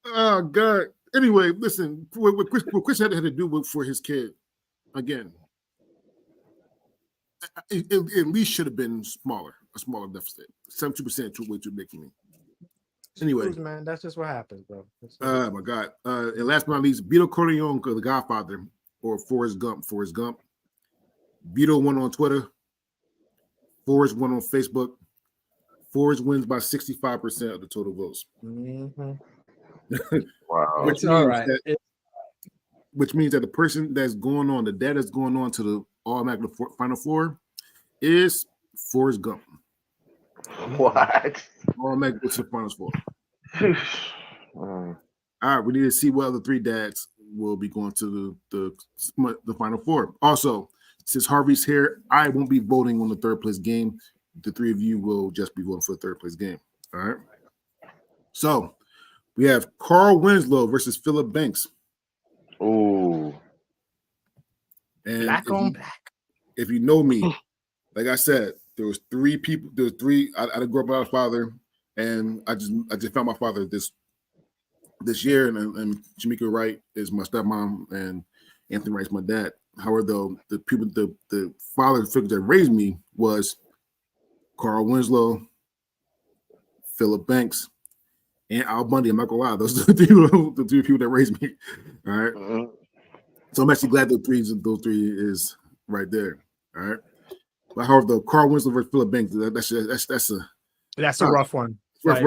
Oh God. Anyway, listen, what Chris had to do for his kid, again, it at least should have been a smaller deficit. 72% way too big for me. Anyway, man, that's just what happens, bro. Oh my God. And last but not least, Vito Corleone, the Godfather, or Forrest Gump. Vito won on Twitter. Forrest won on Facebook. Forrest wins by 65% of the total votes. Mm-hmm. Wow. Which means that the person that's going on, the dad that's going on to the automatic Final Four is Forrest Gump. What? Automatic to the Final Four. All right, we need to see what other 3 dads will be going to the Final Four. Also, since Harvey's here, I won't be voting on the 3rd place game. The 3 of you will just be voting for the 3rd place game. All right. So we have Carl Winslow versus Philip Banks. Oh. And Black on black. If you know me, like I said, there was 3 people. There was 3. I grew up without a father, and I just found my father this year, and Jamaica Wright is my stepmom, and Anthony Wright's my dad. However, though, the father figure that raised me was Carl Winslow, Philip Banks, and Al Bundy. I'm not gonna lie, those are the 3 people that raised me. All right. Mm-hmm. So I'm actually glad those three is right there. All right. But however, though, Carl Winslow versus Philip Banks, that's a rough one. That's a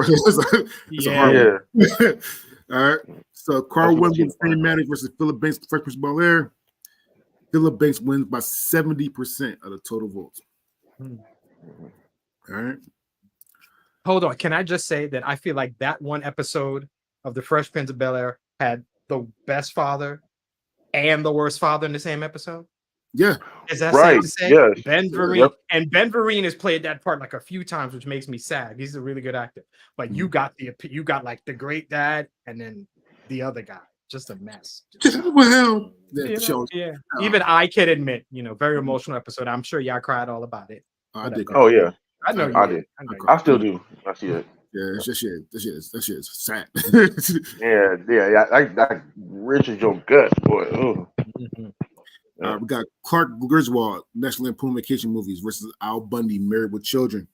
hard one. All right. So Carl Winslow, Freddie Matic versus Philip Banks, the Fresh Prince of Bel-Air. Philip Banks wins by 70% of the total votes. All right. Hold on. Can I just say that I feel like that one episode of the Fresh Prince of Bel-Air had the best father and the worst father in the same episode? Yeah. Is that right? safe to say? Yes. Ben Vereen. Yep. And Ben Vereen has played that part like a few times, which makes me sad. He's a really good actor. But you got like the great dad and then the other guy. Just a mess. Well, yeah. Even I can admit, very emotional episode. I'm sure y'all cried all about it. I did. Oh yeah. I know you I did. did. I know you I still do. I see it. Yeah, that shit is sad. That wrenches your gut, boy. We got Clark Griswold, National Lampoon Vacation Movies versus Al Bundy, Married with Children.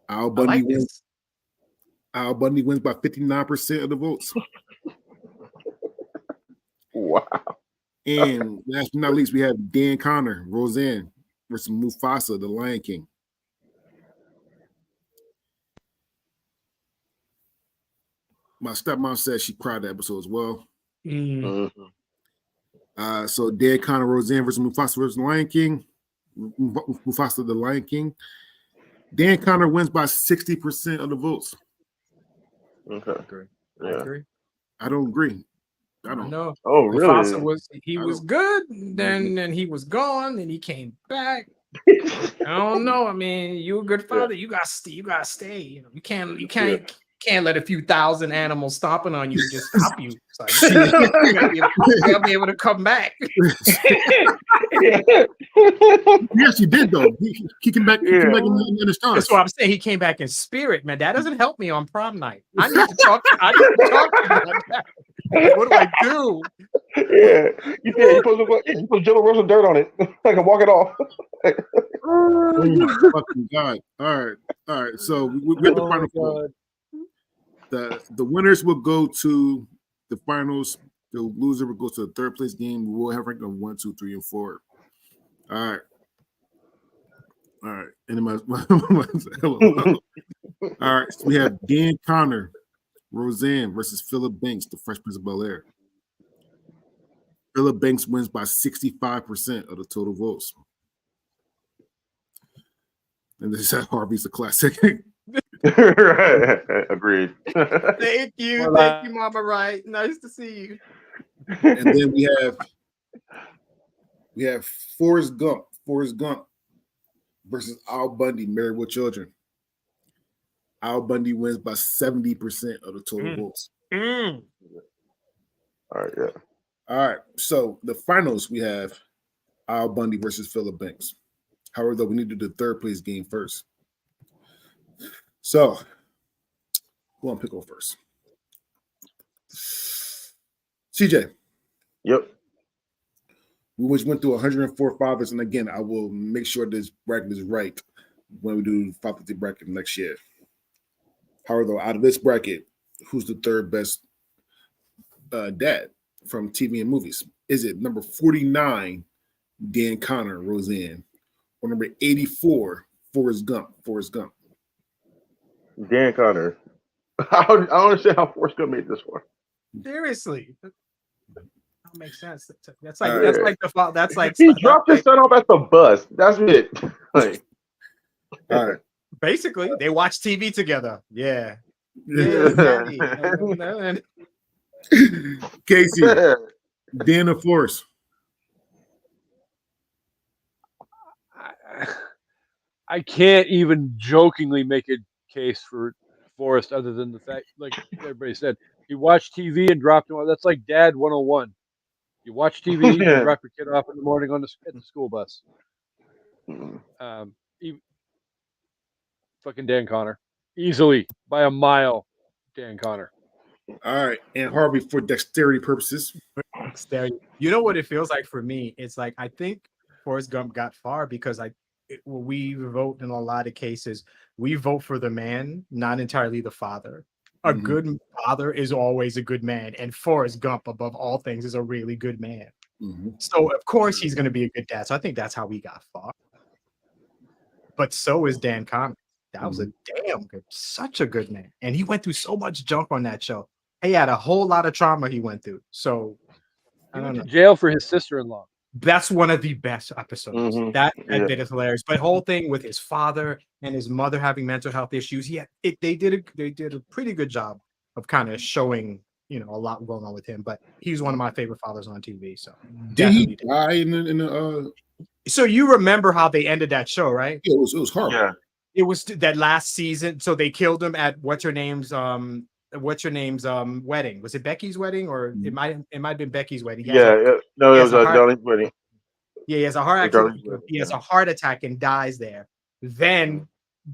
Al Bundy wins by 59% of the votes. Wow. And last but not least, we have Dan Connor, Roseanne versus Mufasa, the Lion King. My stepmom said she cried that episode as well. So Dan Connor, Roseanne versus Mufasa versus Lion King. Mufasa, the Lion King. Dan Connor wins by 60% of the votes. Okay. I agree. I don't agree. I don't know. Oh, really? Mufasa was good, then he was gone, then he came back. I don't know. I mean, you a good father. You gotta stay. You can't let a few thousand animals stomping on you just stop you. It's like, you gotta be able to come back. Yes, he did though. He came back. He came back in the stars. That's what I'm saying. He came back in spirit, man. That doesn't help me on prom night. I need to talk to you about that. What do I do? Yeah, you put Jello roll some dirt on it. I can walk it off. Oh my fucking God! All right. So we're at the final four. The winners will go to the finals. The loser will go to the 3rd place game. We will have rank of 1, 2, 3, and 4. All right. And then all right. So we have Dan Connor, Roseanne versus Philip Banks, the Fresh Prince of Bel-Air. Philip Banks wins by 65% of the total votes. And this is Harvey's a classic. Agreed. Thank you, Mama Right. Nice to see you. And then we have Forrest Gump versus Al Bundy, Married with Children. Al Bundy wins by 70% of the total votes. All right, yeah. All right, so the finals we have Al Bundy versus Philip Banks. However, though, we need to do the third place game first. So, who want to pick on first? CJ. Yep. We went through 104 fathers, and again, I will make sure this bracket is right when we do faculty bracket next year. However, though, out of this bracket, who's the third best dad from TV and movies? Is it number 49, Dan Connor, Roseanne, or number 84, Forrest Gump? Dan Connor. I don't understand how Forrest Gump made this far. Seriously, that makes sense. That's like he dropped his son off at the bus. That's it. Like, all right. Basically, they watch TV together. Yeah. Casey, Dan or Forrest? I can't even jokingly make a case for Forrest other than the fact, like everybody said, you watch TV and drop him off. That's like Dad 101. You watch TV, you drop your kid off in the morning at the school bus. Fucking Dan Connor. Easily, by a mile, Dan Connor. All right. And Harvey, for dexterity purposes. You know what it feels like for me? It's like I think Forrest Gump got far because when we vote in a lot of cases, we vote for the man, not entirely the father. A good father is always a good man, and Forrest Gump, above all things, is a really good man. So of course he's going to be a good dad. So I think that's how we got far. But so is Dan Connor. That was a damn good, such a good man, and he went through so much junk on that show. He had a whole lot of trauma he went through. So I went to jail for his sister-in-law. That's one of the best episodes. That bit is hilarious. But whole thing with his father and his mother having mental health issues, they did a pretty good job of kind of showing, a lot going on with him. But he's one of my favorite fathers on TV. So did he die in the So you remember how they ended that show, right? Yeah, it was horrible. Yeah. It was that last season. So they killed him at what's her name's wedding. Was it Becky's wedding, or it might have been Becky's wedding? No, it was Darlene's wedding. Yeah, he has a heart attack. He has a heart attack and dies there. Then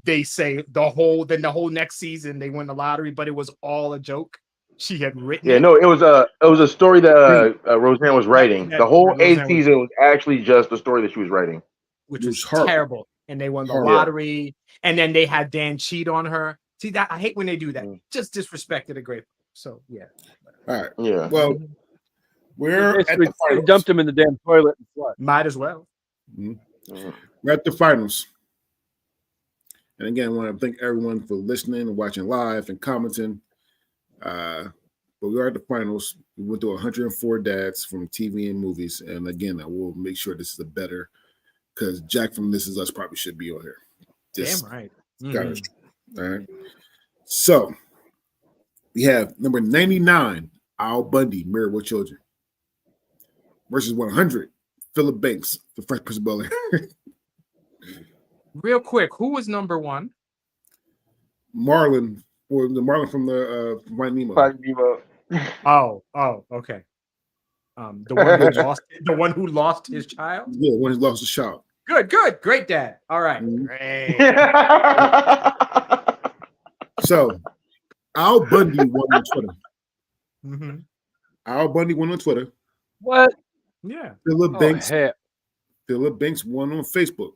they say the whole next season they win the lottery, but it was all a joke. She had written. Yeah, no, it was a story that Roseanne was writing. The whole 8th season was actually just the story that she was writing, which was terrible. And they won the lottery, and then they had Dan cheat on her. See that? I hate when they do that. Just disrespected a great. So yeah. All right. Yeah. Well, we're at the finals. Dumped him in the damn toilet and flood. Might as well. We're at the finals. And again, I want to thank everyone for listening and watching live and commenting. But we are at the finals. We went through 104 dads from TV and movies. And again, I will make sure this is a better, because Jack from This Is Us probably should be on here. Damn right. Got it. All right. So we have number 99, Al Bundy, Married with Children, versus 100, Philip Banks, The Fresh Prince of Bel-Air. Real quick, who was number 1? Marlon, or the Marlon from the Finding Nemo. Oh, okay. The one who lost his child. Yeah, one who lost his child. Good, great dad. All right, great. So, Al Bundy won on Twitter. Al Bundy won on Twitter. What? Yeah. Philip Banks won on Facebook.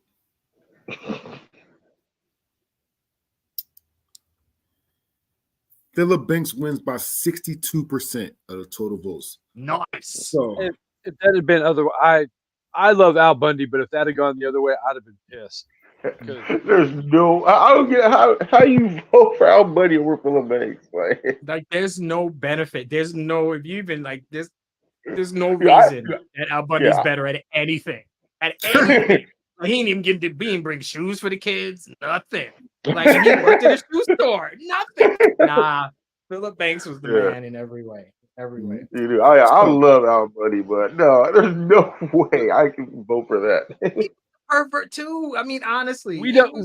Philip Banks wins by 62% of the total votes. Nice. So if that had been other, I love Al Bundy, but if that had gone the other way, I'd have been pissed. There's no, I don't get how you vote for Al Bundy over Philip Banks. Like there's no benefit. There's no, if you even like this, there's no reason that Al Bundy's better at anything. At anything. He ain't even didn't bring shoes for the kids. Nothing. Like he worked at a shoe store. Nothing. Nah. Philip Banks was the man in every way. Every way. You do. I love Al Bundy, but no, there's no way I can vote for that. Pervert too. I mean, honestly, we don't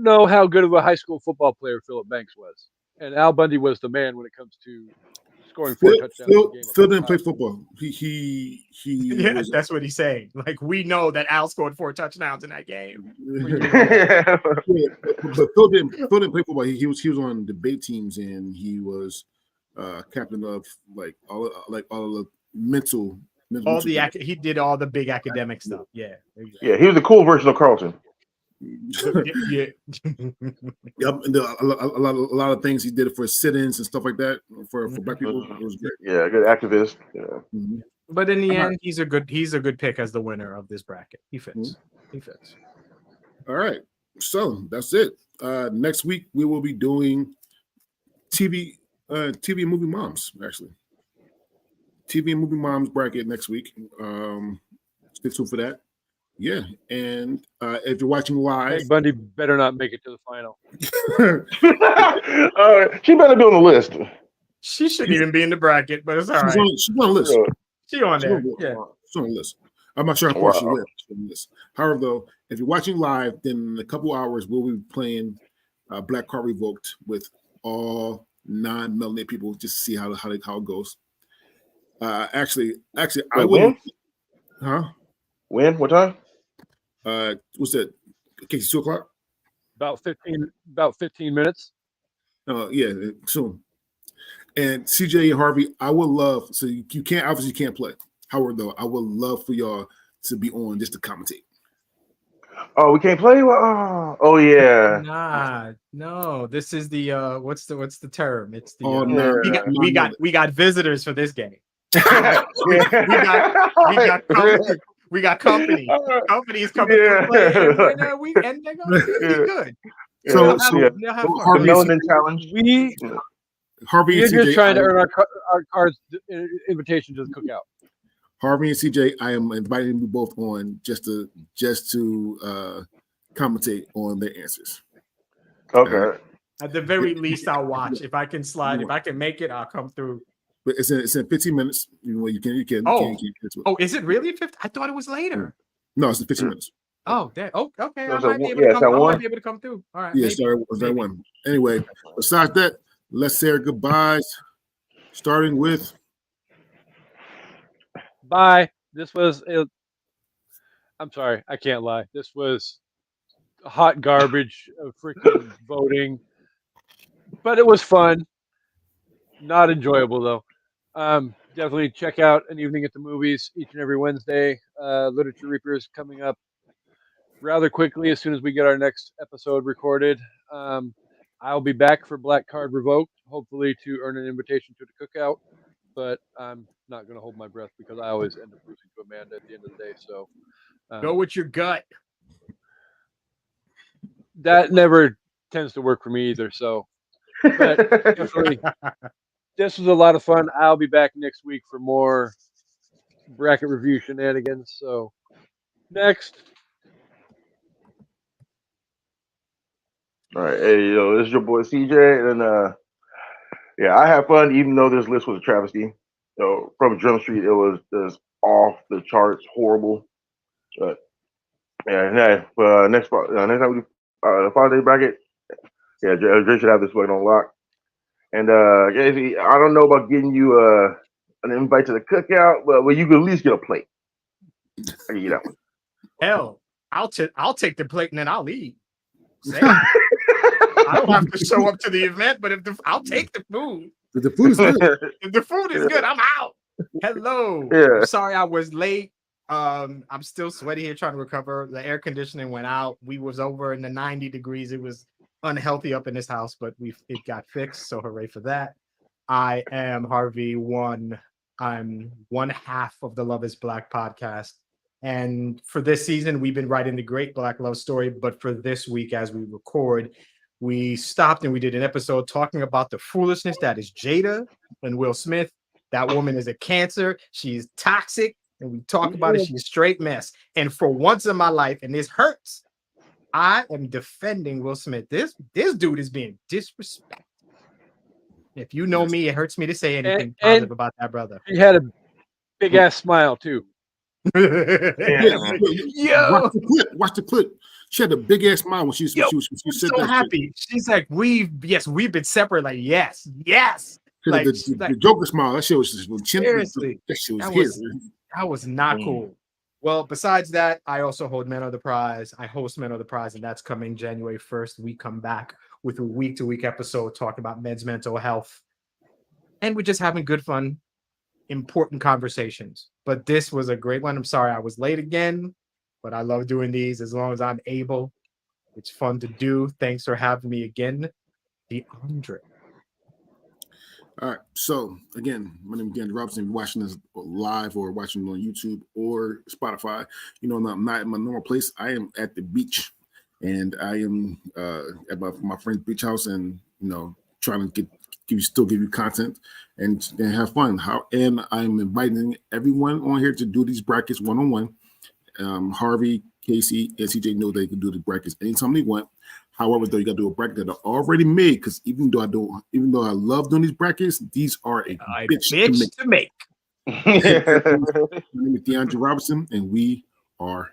know how good of a high school football player Philip Banks was, and Al Bundy was the man when it comes to scoring 4 touchdowns. Phil didn't play football. He yeah, that's what he's saying. Like we know that Al scored 4 touchdowns in that game. But Phil didn't play football. He was on debate teams, and he was captain of all of the mental. He did all the big academic stuff. Yeah. Exactly. Yeah, he was the cool version of Carlton. Yeah. Yep, and a lot of things he did for sit-ins and stuff like that for black people. It was great. Yeah, good activist. Yeah. Mm-hmm. But in the end, he's a good pick as the winner of this bracket. He fits. Mm-hmm. He fits. All right, so that's it. Next week we will be doing TV and movie moms. Actually, TV and movie moms bracket next week. Stay tuned for that. Yeah, and if you're watching live, Peg Bundy better not make it to the final. She better be on the list. She shouldn't even be in the bracket, but it's all right. She's on the list. She's on there. Yeah, she's on the list. I'm not sure how far she went on the list. However, though, if you're watching live, then in a couple hours we'll be playing Black Card Revoked with all 9 melanated people just to see how it goes. Actually, I will. Huh? When? What time? What's that? Okay, 2 o'clock. About 15 minutes. Yeah, soon. And CJ and Harvey, I would love. So you can't play. However, though, I would love for y'all to be on just to commentate. Oh, we can't play. Oh yeah. Nah, no. This is the what's the term? It's the we got visitors for this game. We got company. Company is coming to play, and they're going to be good. So Harvey Melanin Challenge. Harvey We're and CJ, just trying to earn our cards invitation to the cookout. Harvey and CJ, I am inviting you both on just to commentate on their answers. Okay. At the very least, I'll watch. If I can slide, if I can make it, I'll come through. But it's in 15 minutes. You can. Oh, is it really 50? I thought it was later. No, it's in 15 minutes. Oh, okay. I might be able to come through. All right. Yeah, sorry, was that one? Anyway, besides that, let's say our goodbyes. Starting with. Bye. I'm sorry, I can't lie. This was hot garbage of freaking voting, but it was fun. Not enjoyable though. Definitely check out An Evening at the Movies each and every Wednesday. Literature Reapers coming up rather quickly as soon as we get our next episode recorded. I'll be back for Black Card Revoked, hopefully to earn an invitation to the cookout, but I'm not going to hold my breath because I always end up losing to Amanda at the end of the day. So go with your gut. That never tends to work for me either. So but definitely, this was a lot of fun. I'll be back next week for more bracket review shenanigans. So next. All right, hey, this is your boy CJ, and yeah, I had fun even though this list was a travesty. From Drum Street, it was just off the charts, horrible. But yeah, next time we the Father's Day bracket, yeah, Dre should have this one on lock. And Casey, I don't know about getting you an invite to the cookout, but you can at least get a plate. I give you that one. Hell, I'll take the plate and then I'll leave. I don't have to show up to the event, but I'll take the food. The food is good. If the food is good, I'm out. Hello. Yeah. I'm sorry I was late. I'm still sweaty here trying to recover. The air conditioning went out. We was over in the 90 degrees. It was unhealthy up in this house, but it got fixed. So hooray for that. I am Harvey One. I'm one half of the Love is Black podcast. And for this season, we've been writing the great Black love story. But for this week, as we record, we stopped and we did an episode talking about the foolishness that is Jada and Will Smith. That woman is a cancer. She's toxic. and we talk about it, she's a straight mess. And for once in my life, and this hurts, I am defending Will Smith. This dude is being disrespected. If you know me, it hurts me to say anything positive about that brother. He had a big ass smile too. Yo, watch the clip. She had a big ass smile when she said so that. Happy. Shit. She's like, we've been separate. Like, yes. Like the Joker smile. That shit was just seriously. That shit was that was not cool. Well, besides that, I also hold Men of the Prize. I host Men of the Prize, and that's coming January 1st. We come back with a week-to-week episode talking about men's mental health. And we're just having good fun, important conversations. But this was a great one. I'm sorry I was late again, but I love doing these as long as I'm able. It's fun to do. Thanks for having me again, DeAndre. All right. So again, my name is DeAndre Robinson. If you're watching this live or watching on YouTube or Spotify, you know, I'm not in my normal place. I am at the beach, and I am at my friend's beach house, and you know, trying to give you content and have fun. And I'm inviting everyone on here to do these brackets one-on-one. Harvey, Casey, and CJ know they can do the brackets anytime they want. However, though, you got to do a bracket that are already made, because even though I love doing these brackets, these are a bitch to make. My name is DeAndre Robinson, and we are